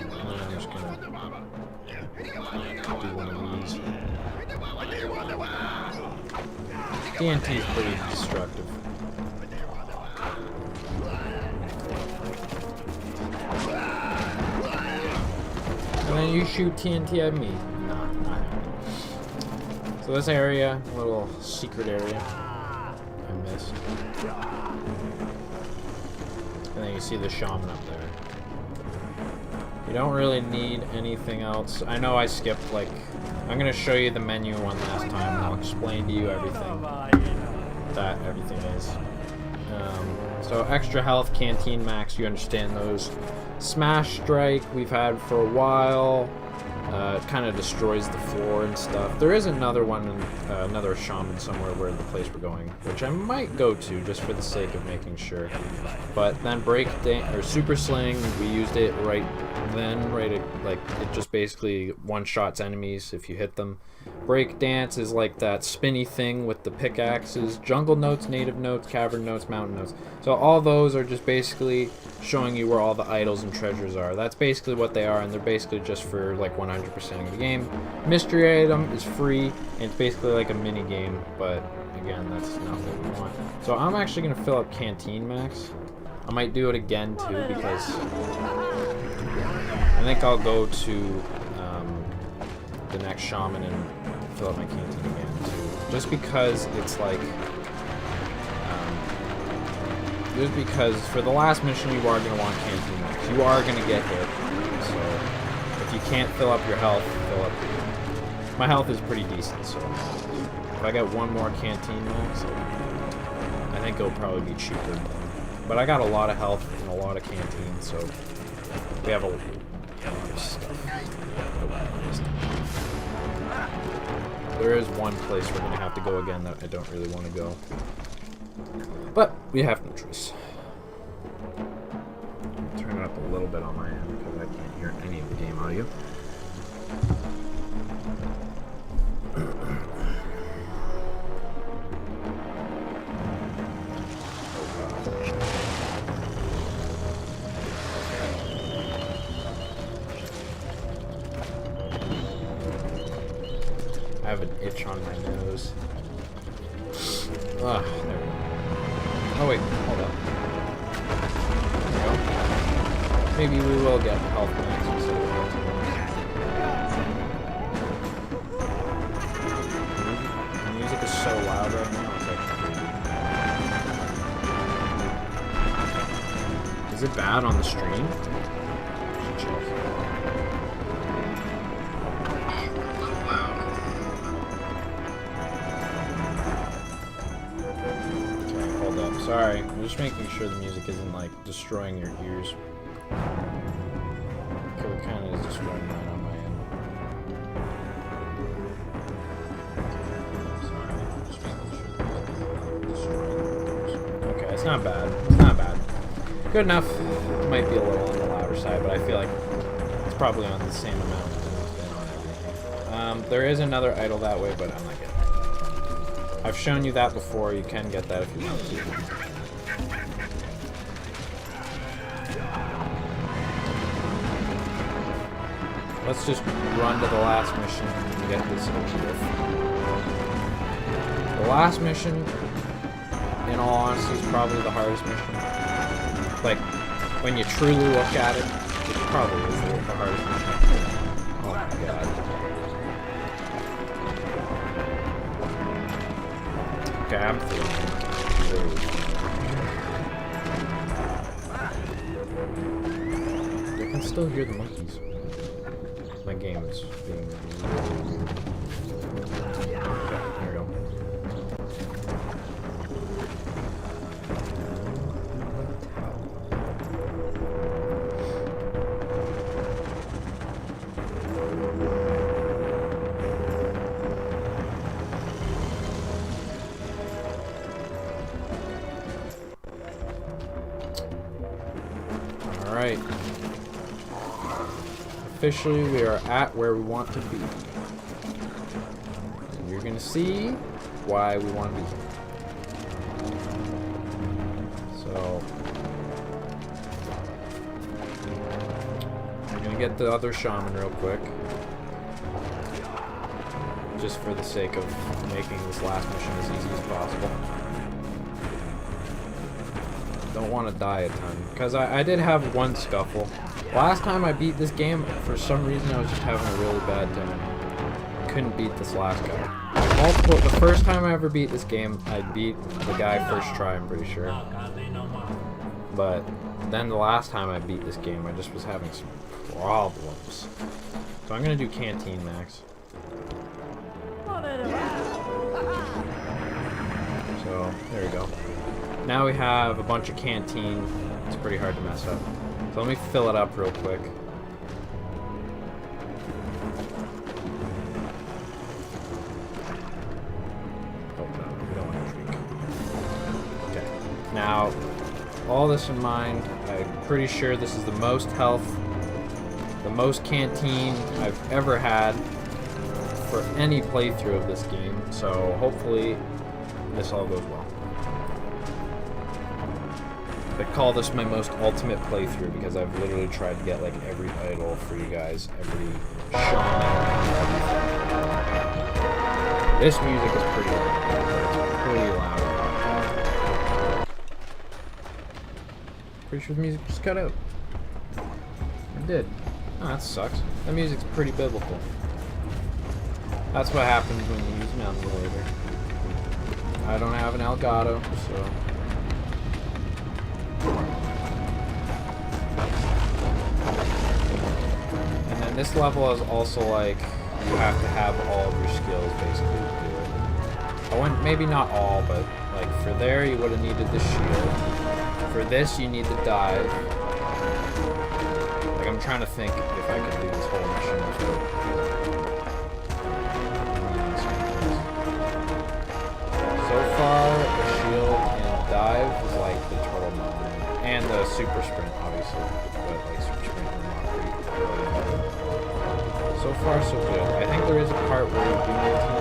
Speaker 1: then I'm just gonna do one of these. TNT is pretty destructive. And then you shoot TNT at me. Nah, not happening. So this area, a little secret area, I missed. And then you see the shaman up there. You don't really need anything else. I know I skipped, like, I'm gonna show you the menu one last time, and I'll explain to you everything that everything is. So extra health, canteen max, you understand those. Smash strike we've had for a while. It kind of destroys the floor and stuff. There is another one, another shaman somewhere where the place we're going, which I might go to just for the sake of making sure. But then break or super sling, we used it right then, like it just basically one-shots enemies if you hit them. Break dance is like that spinny thing with the pickaxes. Jungle notes, native notes, cavern notes, mountain notes. So all those are just basically showing you where all the idols and treasures are. That's basically what they are, and they're basically just for like 100% of the game. Mystery item is free, and it's basically like a mini game, but again, that's not what we want. So I'm actually gonna fill up canteen max. I might do it again too, because I think I'll go to the next shaman and fill up my canteen again too. Just because it's like, just because for the last mission you are going to want canteen max. You are going to get hit. So if you can't fill up your health, fill up your... My health is pretty decent, so if I get one more canteen max, I think it'll probably be cheaper. But I got a lot of health and a lot of canteen, so we have a lot of stuff. There is one place we're going to have to go again that I don't really want to go. But we have no choice. Turn it up a little bit on my end because I can't hear any of the game audio. have an itch on my nose. Ah, there we go. Oh wait, hold up. There we go. Maybe we will get health points instead of health points. The music is so loud right now, it's like crazy. Is it bad on the stream? Should check. Sorry, I'm just making sure the music isn't like destroying your ears. It kind of is destroying mine on my end. Sorry, just making sure the music isn't destroying your ears. Okay, it's not bad. It's not bad. Good enough. It might be a little on the louder side, but I feel like it's probably on the same amount as it's been on everything. There is another idol that way, but I'm not getting it. I've shown you that before. You can get that if you want to. Let's just run to the last mission and get this over with. The last mission, in all honesty, is probably the hardest mission. Like, when you truly look at it, it probably is the hardest mission. Oh my god. Okay, I'm through. I can still hear the monkeys. My game is being... Okay, here we go. Alright. Officially, we are at where we want to be. And you're gonna see why we want to be here. So, we're gonna get the other shaman real quick. Just for the sake of making this last mission as easy as possible. Don't want to die a ton. Because I did have one scuffle. Last time I beat this game, for some reason I was just having a really bad time. Couldn't beat this last guy. The first time I ever beat this game, I beat the guy first try, I'm pretty sure. But then the last time I beat this game, I just was having some problems. So I'm going to do Canteen Max. So, there we go. Now we have a bunch of canteen. It's pretty hard to mess up. So let me fill it up real quick. Oh no, we don't want to drink. Okay. Now, all this in mind, I'm pretty sure this is the most health, the most canteen I've ever had for any playthrough of this game. So hopefully this all goes well. I call this my most ultimate playthrough because I've literally tried to get like every idol for you guys, every shaman, everything. This music is pretty loud. It's pretty loud. Pretty sure the music just cut out. It did. Oh, that sucks. That music's pretty biblical. That's what happens when you use an emulator. I don't have an Elgato, so... And then this level is also like, you have to have all of your skills basically to do it. I wouldn't, maybe not all, but like for there you would have needed the shield. For this you need the dive. Like I'm trying to think if I could do this whole mission without... So far, the shield and dive is like the turtle mode. And the super sprint, obviously. But like super sprint and not really. So far, so good. I think there is a part where you do need to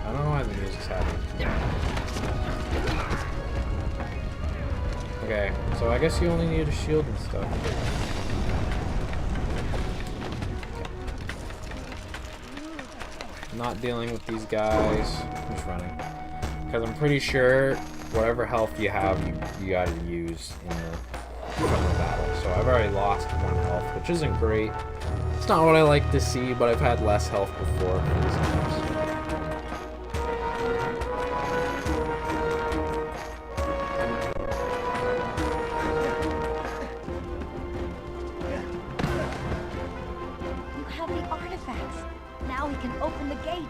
Speaker 1: I don't know why the music's happening. guess you only need a shield and stuff. Okay. Not dealing with these guys. I'm just running. Because I'm pretty sure whatever health you have, you gotta use in the front of the battle. So I've already lost 1 health, which isn't great. It's not what I like to see, but I've had less health before for these games.
Speaker 4: You have the artifacts. Now we can open the gate. And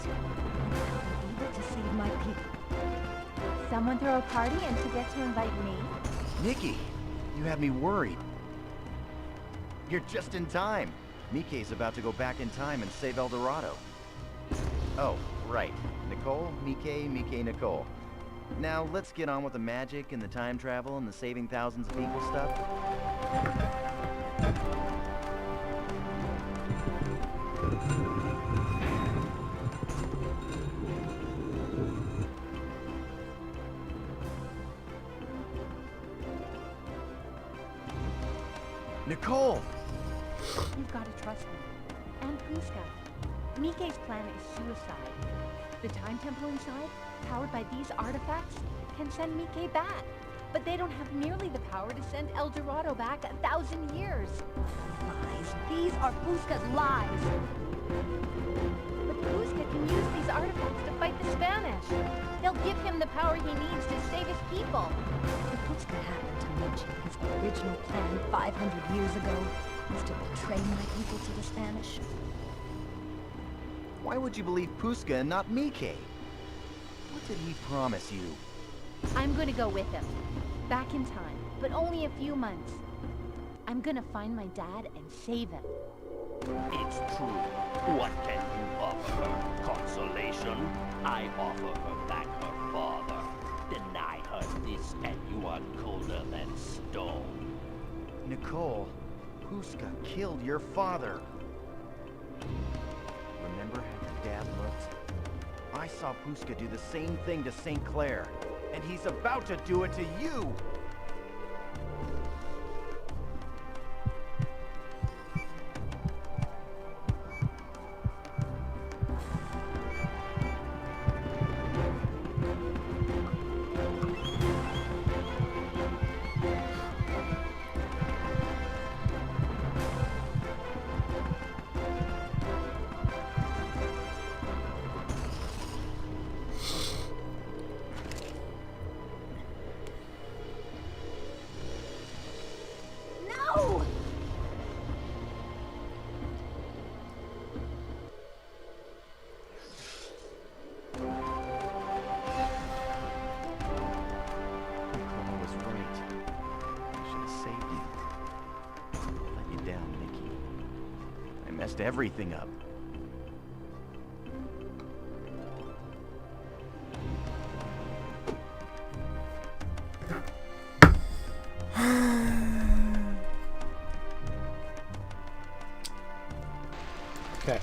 Speaker 4: I'll be able to save my people.
Speaker 8: Someone throw a party and forget to invite me?
Speaker 2: Nikki, you had me worried. You're just in time. Mikke's about to go back in time and save El Dorado. Oh, right. Nicole, Mikke, Nicole. Now, let's get on with the magic and the time travel and the saving thousands of people stuff. Nicole!
Speaker 8: You've got to trust me. And Puska. Mikke's plan is suicide. The Time Temple inside, powered by these artifacts, can send Mikke back. But they don't have nearly the power to send El Dorado back 1,000 years.
Speaker 4: Lies. These are Puska's lies.
Speaker 8: But Puska can use these artifacts to fight the Spanish. They'll give him the power he needs to save his people.
Speaker 4: If Puska happened to mention his original plan 500 years ago was to betray my people to the Spanish.
Speaker 2: Why would you believe Puska and not Mikke? What did he promise you?
Speaker 8: I'm gonna go with him. Back in time, but only a few months. I'm gonna find my dad and save him.
Speaker 7: It's true. What can you offer her? Consolation? I offer her back her father. Deny her this and you are colder than stone.
Speaker 2: Nicole, Puska killed your father. Remember how your dad looked? I saw Puska do the same thing to St. Clair, and he's about to do it to you!
Speaker 4: No!
Speaker 2: Nicole was right. I should have saved you. Let you down, Nikki. I messed everything up.
Speaker 1: Okay.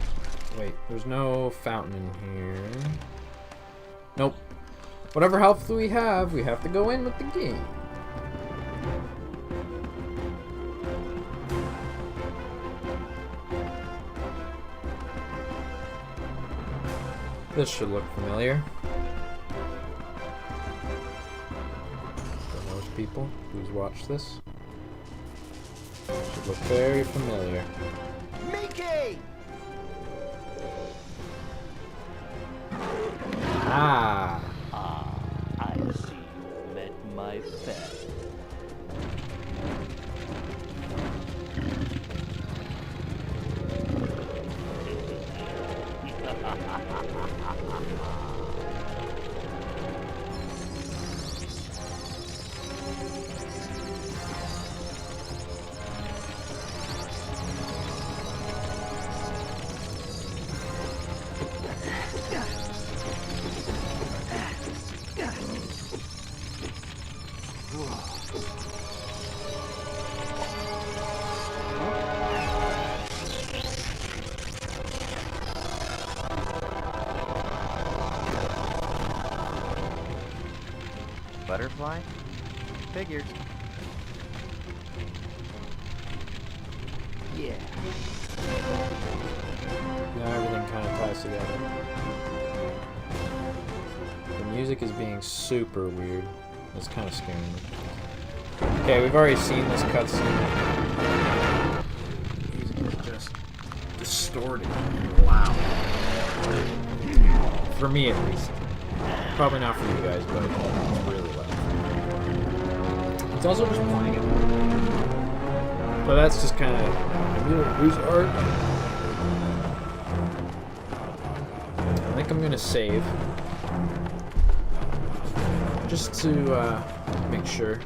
Speaker 1: Wait, there's no fountain in here. Nope. Whatever health we have to go in with the game. This should look familiar. For most people who's watched this. Should look very familiar.
Speaker 2: Mikke!
Speaker 1: Ah!
Speaker 7: Ah, I see you've met my pet.
Speaker 2: Butterfly? Figures.
Speaker 5: Yeah.
Speaker 1: Now everything kind of ties together. The music is being super weird. It's kind of scaring me. Okay, we've already seen this cutscene. The music is just distorted and loud. For me, at least. Probably not for you guys, but it's really loud. It's also just playing it. But that's just kind of loose art. I think I'm gonna save. Just to make sure.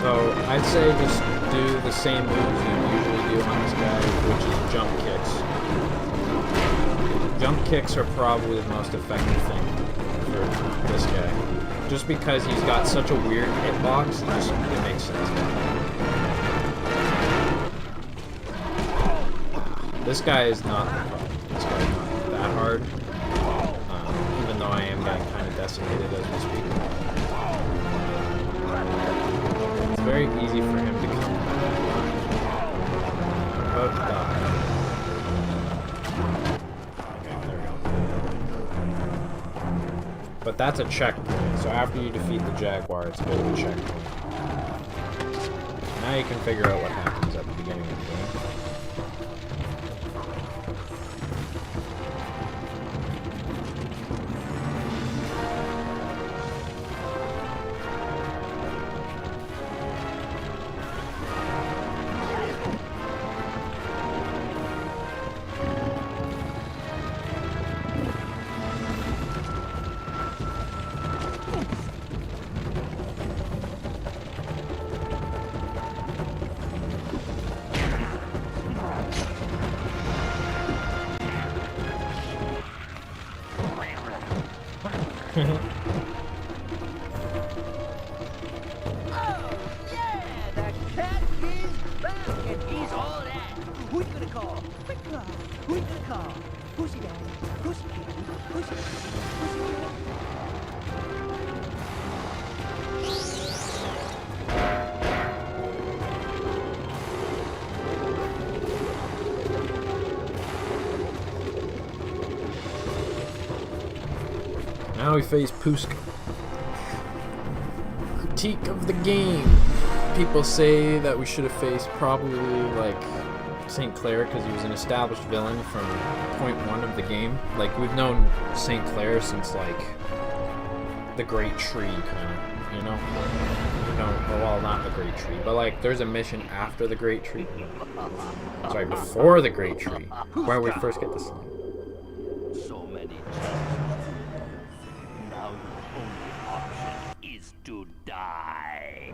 Speaker 1: So I'd say just do the same moves you usually do on this guy, which is jump kicks. Jump kicks are probably the most effective thing for this guy. Just because he's got such a weird hitbox, it makes sense. This guy is not this guy is not that hard, even though I am getting kind of decimated as we speak. It's very easy for him to come back. I'm about to die. But that's a checkpoint, so after you defeat the Jaguar, it's a bit of a checkpoint. Now you can figure out what happens at the beginning of the game. Now we face Puska. Critique of the game. People say that we should have faced probably like St. Clair because he was an established villain from point 1 of the game. Like we've known St. Clair since like the Great Tree, kind of, you know? Well, not the Great Tree, but like there's a mission after the Great Tree. Sorry, before the Great Tree, where we first get this line.
Speaker 7: So many chances. Now your only option is to die.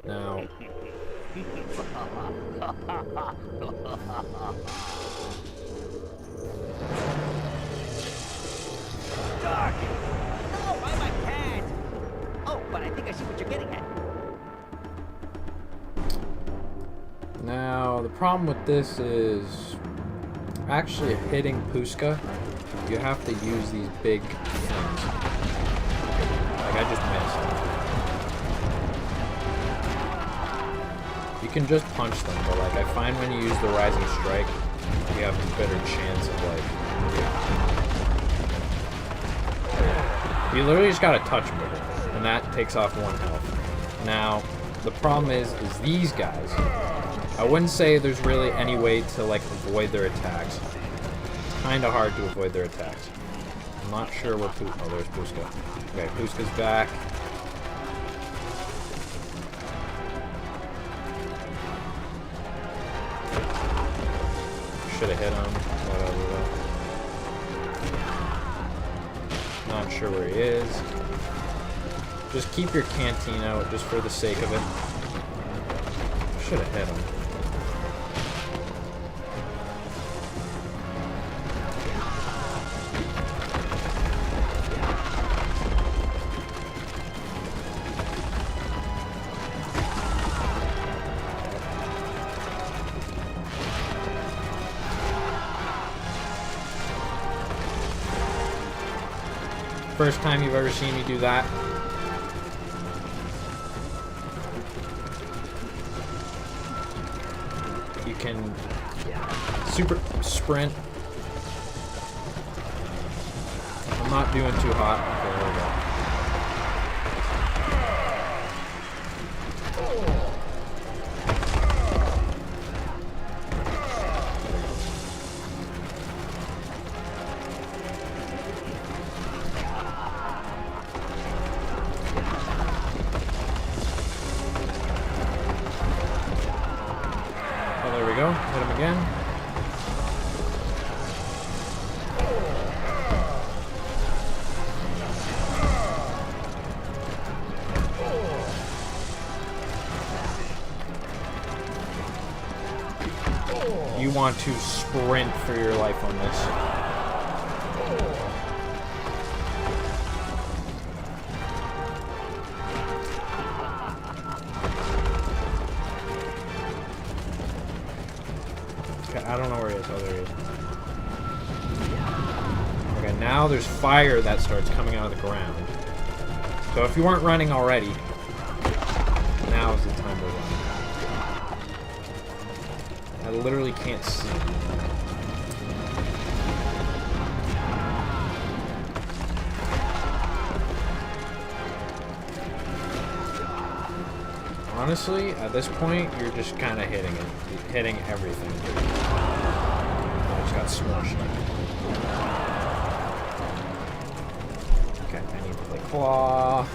Speaker 1: Now,
Speaker 5: Dark! No, I'm a cat! Oh, but I think I see what you're getting at.
Speaker 1: now the problem with this is actually hitting Puska. You have to use these big things. Like I just missed. You can just punch them, but like I find when you use the Rising Strike, you have a better chance of like. You literally just gotta touch them, and that takes off 1 health. Now, the problem is these guys. I wouldn't say there's really any way to like avoid their attacks. It's kind of hard to avoid their attacks. I'm not sure where oh, there's Puska. Okay, Puska's back. Should have hit him. Whatever. Not sure where he is. Just keep your canteen out just for the sake of it. Should have hit him. first time you've ever seen me do that. You can super sprint. I'm not doing too hot. Okay, there we go. Oh, there we go. Hit him again. You want to sprint for your life on this. Okay, I don't know where he is. Oh, there he is. Okay, now there's fire that starts coming out of the ground. So if you weren't running already, now is the time to run. I literally can't see. Honestly, at this point, you're just kind of hitting it. You're hitting everything. I just got smushed. Okay, I need to play claw.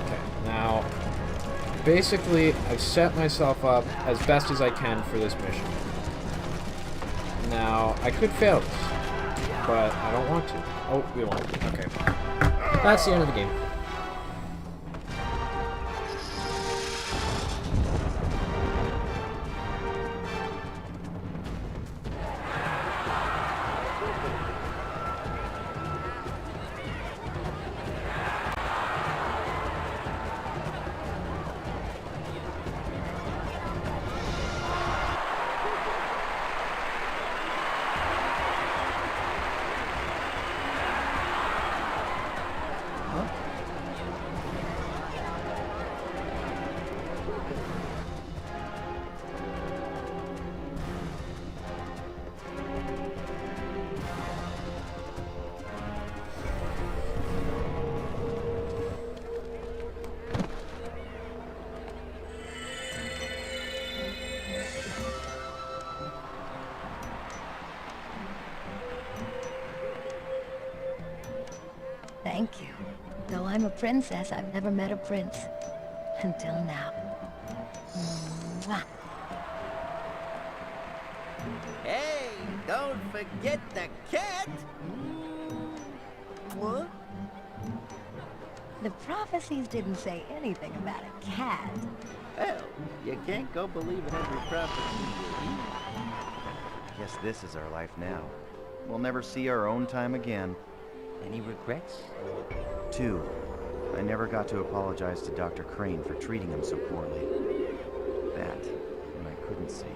Speaker 1: Okay, now... basically, I've set myself up as best as I can for this mission. Now, I could fail this, but I don't want to. Oh, we won. Okay. That's the end of the game.
Speaker 4: Thank you. Though I'm a princess, I've never met a prince. Until now. Mwah.
Speaker 5: Hey, don't forget the cat. What?
Speaker 4: The prophecies didn't say anything about a cat.
Speaker 5: Well, you can't go believe in every prophecy you hear.
Speaker 2: Guess this is our life now. We'll never see our own time again.
Speaker 5: Any regrets?
Speaker 2: 2. I never got to apologize to Dr. Crane for treating him so poorly. That, and I couldn't save.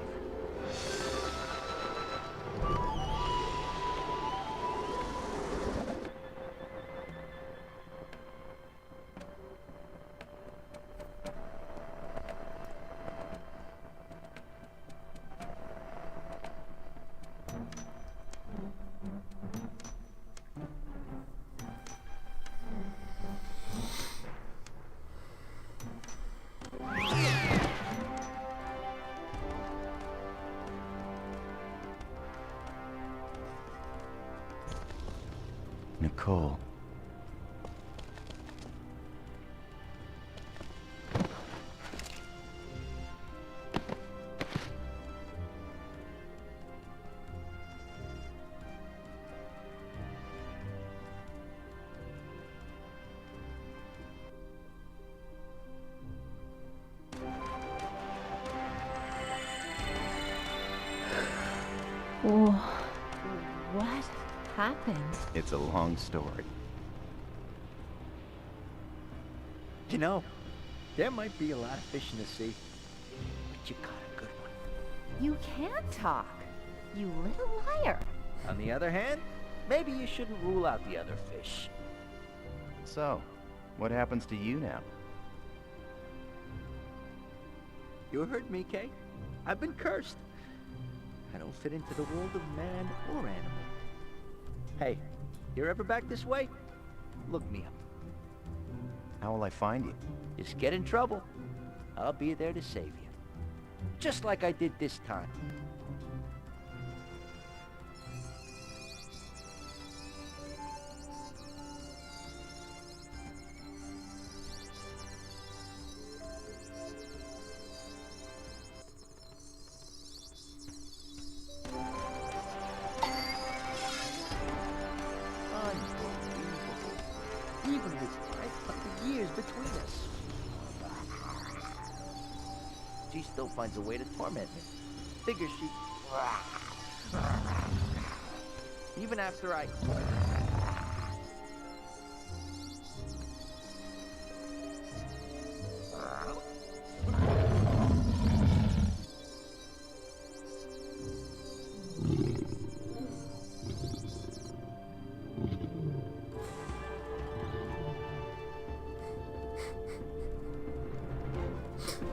Speaker 2: Nicole.
Speaker 8: What happened?
Speaker 2: It's a long story.
Speaker 5: You know, there might be a lot of fish in the sea, but you caught a good one.
Speaker 8: You can't talk. You little liar.
Speaker 5: On the other hand, maybe you shouldn't rule out the other fish.
Speaker 2: So, what happens to you now?
Speaker 5: You heard me, Kay? I've been cursed. I don't fit into the world of man or animal. Hey, you're ever back this way? Look me up.
Speaker 2: How will I find you?
Speaker 5: Just get in trouble. I'll be there to save you. Just like I did this time. Even with 500 years between us. She still finds a way to torment me. Figures she... Even after I...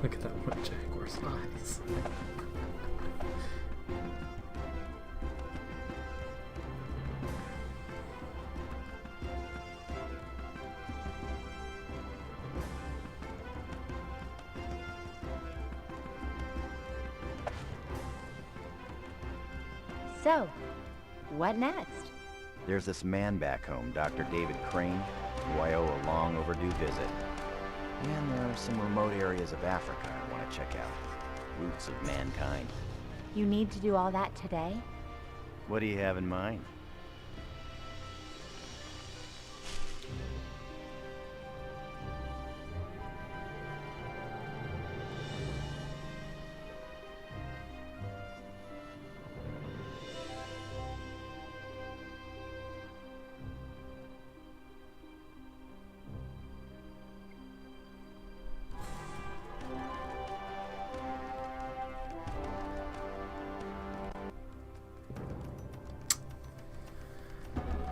Speaker 1: Look at that one jaguar's eyes.
Speaker 8: So, what next?
Speaker 2: There's this man back home, Dr. David Crane, who I owe a long overdue visit. And there are some remote areas of Africa I want to check out. Roots of mankind.
Speaker 8: You need to do all that today?
Speaker 2: What do you have in mind?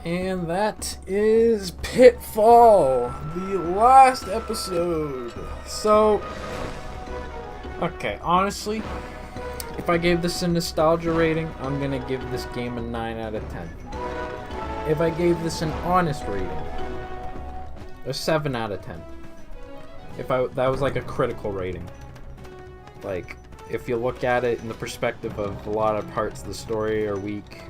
Speaker 1: And that is Pitfall, the last episode. So, okay, honestly, if I gave this a nostalgia rating, I'm gonna give this game a 9 out of 10. If I gave this an honest rating, a 7 out of 10. That was like a critical rating. Like, if you look at it in the perspective of a lot of parts of the story are weak,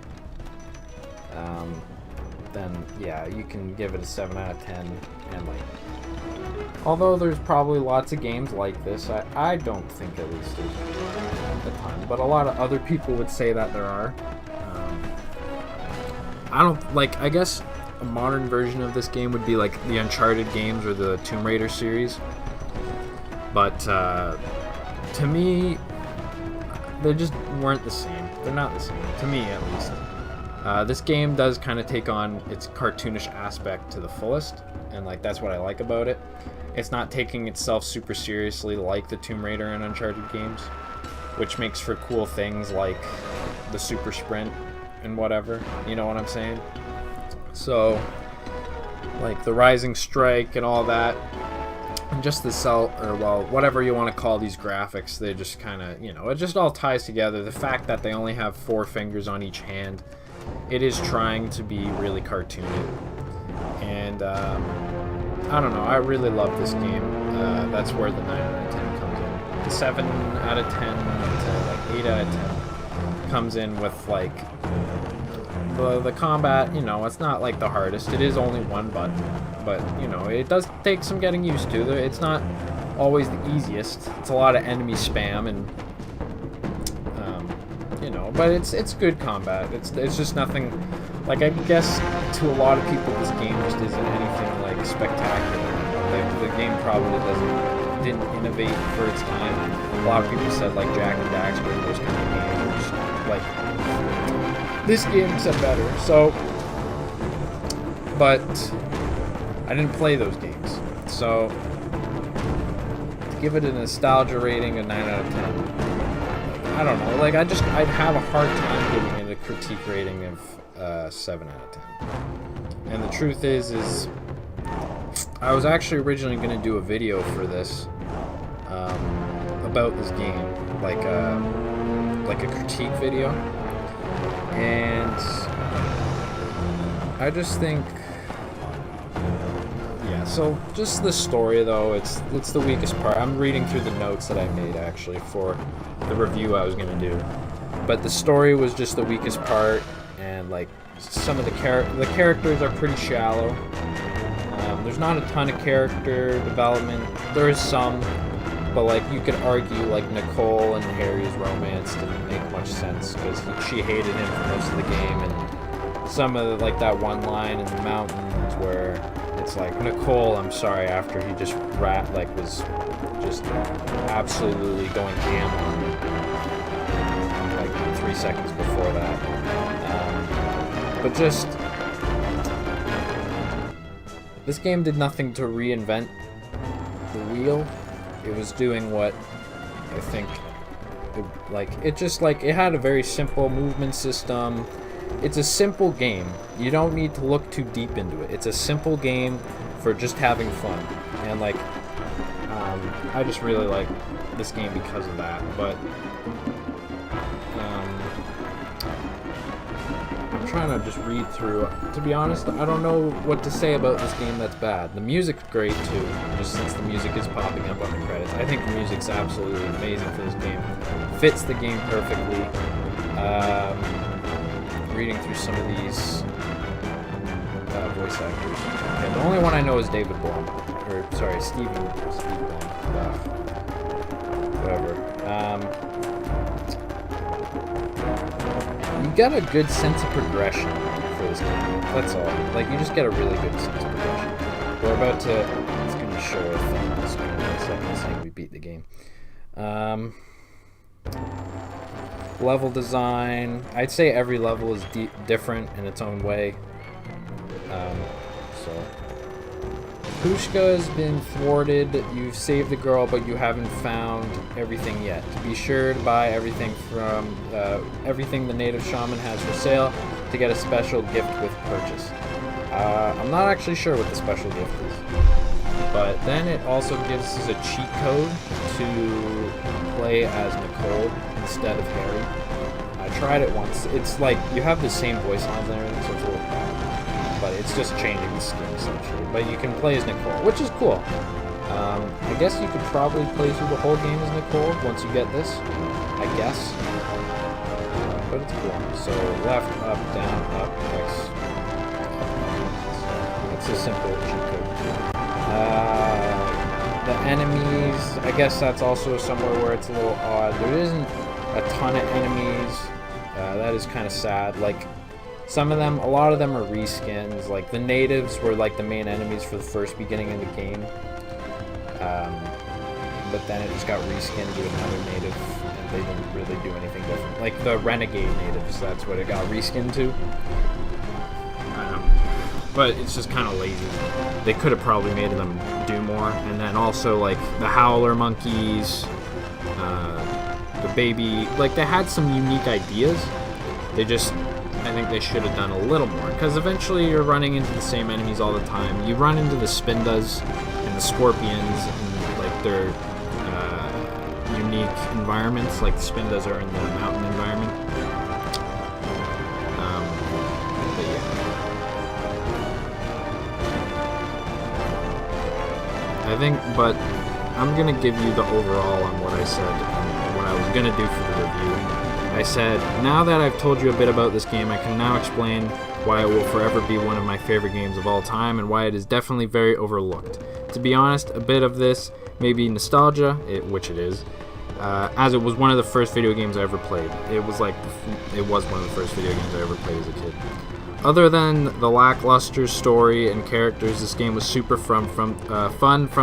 Speaker 1: then yeah, you can give it a 7 out of 10. And like, although there's probably lots of games like this, I don't think at least there's a ton, but a lot of other people would say that there are. I don't like. I guess a modern version of this game would be like the Uncharted games or the Tomb Raider series, but to me, they just weren't the same. They're not the same to me, at least. This game does kind of take on its cartoonish aspect to the fullest, and like that's what I like about it. It's not taking itself super seriously like the Tomb Raider and Uncharted games, which makes for cool things like the super sprint and whatever, you know what I'm saying? So, like the Rising Strike and all that, and just the whatever you want to call these graphics, they just kind of, you know, it just all ties together. The fact that they only have 4 fingers on each hand, it is trying to be really cartoony, and I don't know, I really love this game. That's where the 9 out of 10 comes in. The 7 out of 10 to like 8 out of 10 comes in with like the combat. You know, it's not like the hardest. It is only one button, but you know, it does take some getting used to. It's not always the easiest. It's a lot of enemy spam and you know, but it's good combat. It's just nothing, like, I guess to a lot of people this game just isn't anything like spectacular. Like, the game probably didn't innovate for its time. A lot of people said like Jack and Daxter and those kind of games, like this game said better. So, but I didn't play those games, so to give it a nostalgia rating of 9 out of 10. I don't know. Like, I'd have a hard time giving it a critique rating of 7 out of 10. And the truth is I was actually originally going to do a video for this about this game, like a critique video, and I just think, yeah. So just the story though, it's the weakest part. I'm reading through the notes that I made actually for the review I was going to do, but the story was just the weakest part, and like some of the characters are pretty shallow. There's not a ton of character development. There is some, but like you could argue like Nicole and Harry's romance didn't make much sense because she hated him for most of the game, and some of like that one line in the mountains where it's like, Nicole, I'm sorry, after he just was just absolutely going ham on me like 3 seconds before that. But just, this game did nothing to reinvent the wheel. It was doing what I think, it had a very simple movement system. It's a simple game. You don't need to look too deep into it. It's a simple game for just having fun. And like, I just really like this game because of that. But I'm trying to just read through. To be honest, I don't know what to say about this game that's bad. The music's great too, just since the music is popping up on the credits. I think the music's absolutely amazing for this game. Fits the game perfectly. Reading through some of these voice actors. Okay, the only one I know is David Blum. Or, sorry, Steve Blum. Whatever. You got a good sense of progression for this game. That's all. Like, you just get a really good sense of progression. We're about to... It's going to show a thing on the screen in a second saying we beat the game. Level design. I'd say every level is different in its own way. Pushka has been thwarted. You've saved the girl, but you haven't found everything yet. Be sure to buy everything from everything the native shaman has for sale to get a special gift with purchase. I'm not actually sure what the special gift is, but then it also gives us a cheat code to play as Nicole instead of Harry. I tried it once. It's like you have the same voice lines and everything, so it's a little bad, but it's just changing the skin essentially. But you can play as Nicole, which is cool. I guess you could probably play through the whole game as Nicole once you get this, I guess. But it's cool. So left, up, down, up, X. It's a simple cheat code. The enemies, I guess that's also somewhere where it's a little odd. There isn't a ton of enemies. That is kind of sad. Like, some of them, a lot of them are reskins. Like, the natives were like the main enemies for the first beginning of the game. But then it just got reskinned to another native, and they didn't really do anything different. Like, the renegade natives, that's what it got reskinned to. But it's just kind of lazy. They could have probably made them do more. And then also, like, the howler monkeys, the baby, like, they had some unique ideas. They just, I think they should have done a little more. Because eventually you're running into the same enemies all the time. You run into the spindas and the scorpions and, like, their unique environments. Like, the spindas are in the mountain environment. But yeah. I think, but I'm going to give you the overall on what I said and what I was going to do for the review. I said, now that I've told you a bit about this game, I can now explain why it will forever be one of my favorite games of all time and why it is definitely very overlooked. To be honest, a bit of this may be nostalgia, which it is, as it was one of the first video games I ever played. It was one of the first video games I ever played as a kid. Other than the lackluster story and characters, this game was super fun from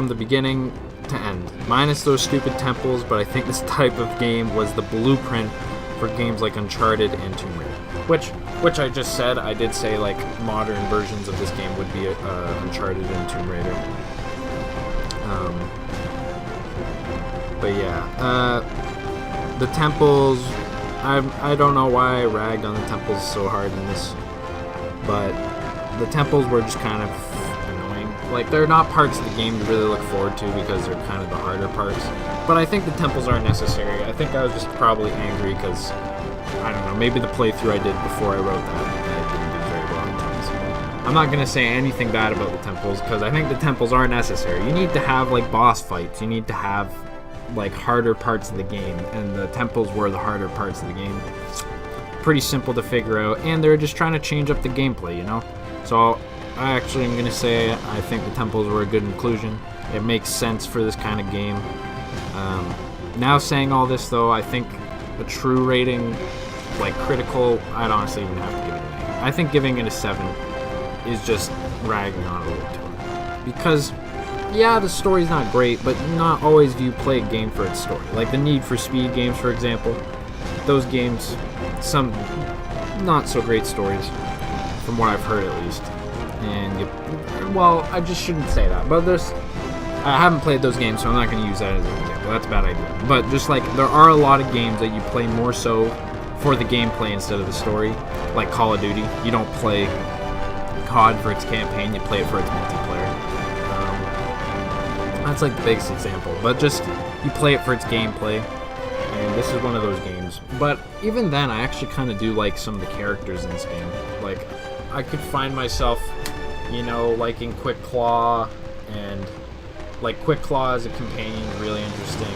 Speaker 1: the beginning to end. Minus those stupid temples, but I think this type of game was the blueprint for games like Uncharted and Tomb Raider. Which I just said. I did say, like, modern versions of this game would be Uncharted and Tomb Raider. But yeah, the temples, I don't know why I ragged on the temples so hard in this, but the temples were just kind of annoying. Like, they're not parts of the game you really look forward to because they're kind of the harder parts. But I think the temples are necessary. I think I was just probably angry because, I don't know, maybe the playthrough I did before I wrote that, I didn't do very well in temples. I'm not going to say anything bad about the temples because I think the temples are necessary. You need to have, like, boss fights. You need to have, like, harder parts of the game, and the temples were the harder parts of the game. Pretty simple to figure out, and they're just trying to change up the gameplay, you know? So I actually am going to say I think the temples were a good inclusion. It makes sense for this kind of game. Now saying all this though, I think a true rating, like critical, I'd honestly even have to give it an 8. I think giving it a 7 is just ragging on it a little too much. Because, yeah, the story's not great, but not always do you play a game for its story. Like the Need for Speed games, for example. Those games, some not so great stories, from what I've heard at least. And, well, I just shouldn't say that, but I haven't played those games, so I'm not going to use that as an example. That's a bad idea. But just like, there are a lot of games that you play more so for the gameplay instead of the story. Like Call of Duty. You don't play COD for its campaign, you play it for its multiplayer. That's like the biggest example. But just, you play it for its gameplay. And this is one of those games. But even then, I actually kind of do like some of the characters in this game. Like, I could find myself, you know, liking Quick Claw, and like Quick Claw as a companion is really interesting.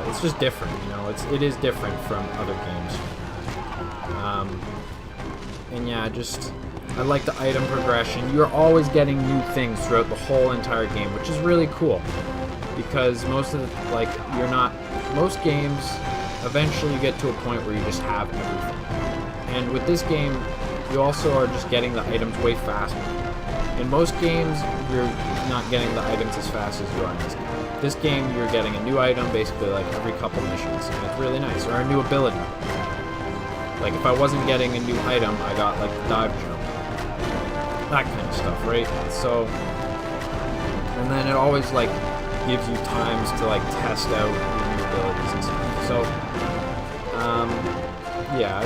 Speaker 1: It's just different, you know. It is different from other games. And yeah, I like the item progression. You're always getting new things throughout the whole entire game, which is really cool. Because most games, eventually you get to a point where you just have everything. And with this game, you also are just getting the items way faster. In most games, you're not getting the items as fast as you are in this game. This game, you're getting a new item basically like every couple missions, and it's really nice. Or a new ability. Like if I wasn't getting a new item, I got like the dive jump. That kind of stuff, right? So, and then it always like gives you times to like test out your new abilities and stuff. So, yeah,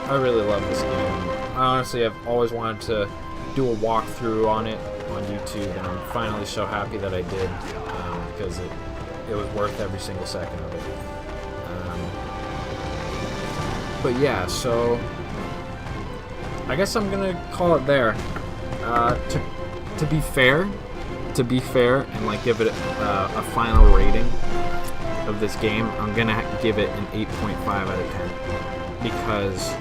Speaker 1: I really love this game. I honestly have always wanted to do a walkthrough on it on YouTube, and I'm finally so happy that I did, because it was worth every single second of it. But yeah, so I guess I'm gonna call it there. To be fair, and like give it a final rating of this game, I'm gonna give it an 8.5 out of 10, because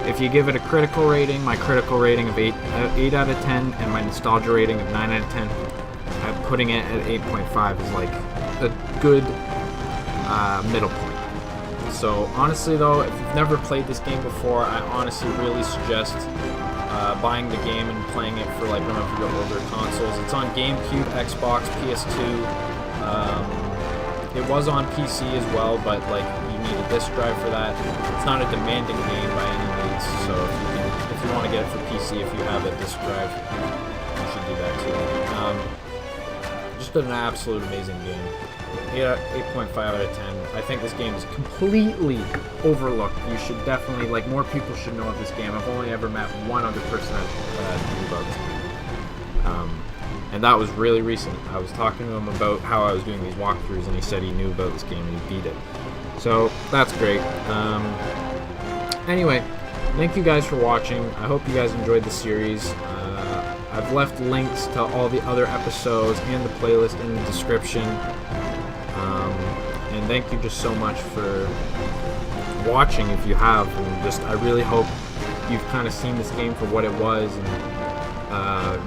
Speaker 1: if you give it a critical rating, my critical rating of 8 out of 10, and my nostalgia rating of 9 out of 10, putting it at 8.5 is like a good middle point. So honestly though, if you've never played this game before, I honestly really suggest buying the game and playing it for like one of your older consoles. It's on GameCube, Xbox, PS2. It was on PC as well, but like you need a disc drive for that. It's not a demanding game by any means, so if you want to get it for PC, if you have a disc drive, you should do that too. Just an absolute amazing game. 8.5 out of 10. I think this game is completely overlooked. You should definitely, like, more people should know of this game. I've only ever met one other person that knew about this game. And that was really recent. I was talking to him about how I was doing these walkthroughs, and he said he knew about this game and he beat it. So, that's great. Anyway, thank you guys for watching. I hope you guys enjoyed the series. I've left links to all the other episodes and the playlist in the description. And thank you just so much for watching if you have. And I really hope you've kind of seen this game for what it was, and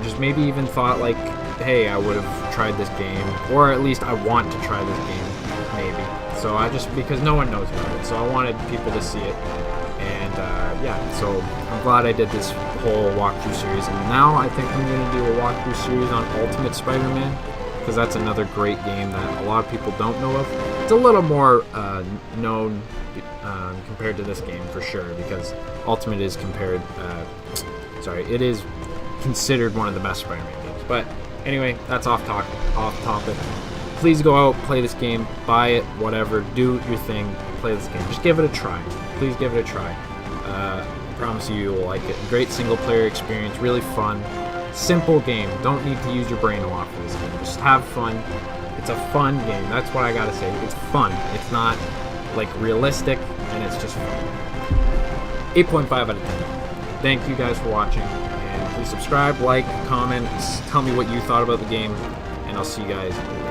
Speaker 1: just maybe even thought like, hey, I would have tried this game, or at least I want to try this game, maybe. So because no one knows about it, so I wanted people to see it. And yeah, so I'm glad I did this whole walkthrough series, and now I think I'm going to do a walkthrough series on Ultimate Spider-Man, because that's another great game that a lot of people don't know of. It's a little more known compared to this game for sure, because Ultimate is it is considered one of the best Spider-Man games. But anyway, that's off topic. please go out, play this game, buy it, whatever, do your thing, play this game. Just give it a try. Please give it a try. I promise you will like it. Great single player experience, really fun. Simple game. Don't need to use your brain a lot for this game. Just have fun. It's a fun game. That's what I gotta say. It's fun. It's not like realistic, and it's just fun. 8.5 out of 10. Thank you guys for watching, and please subscribe, like, comment, tell me what you thought about the game, and I'll see you guys later.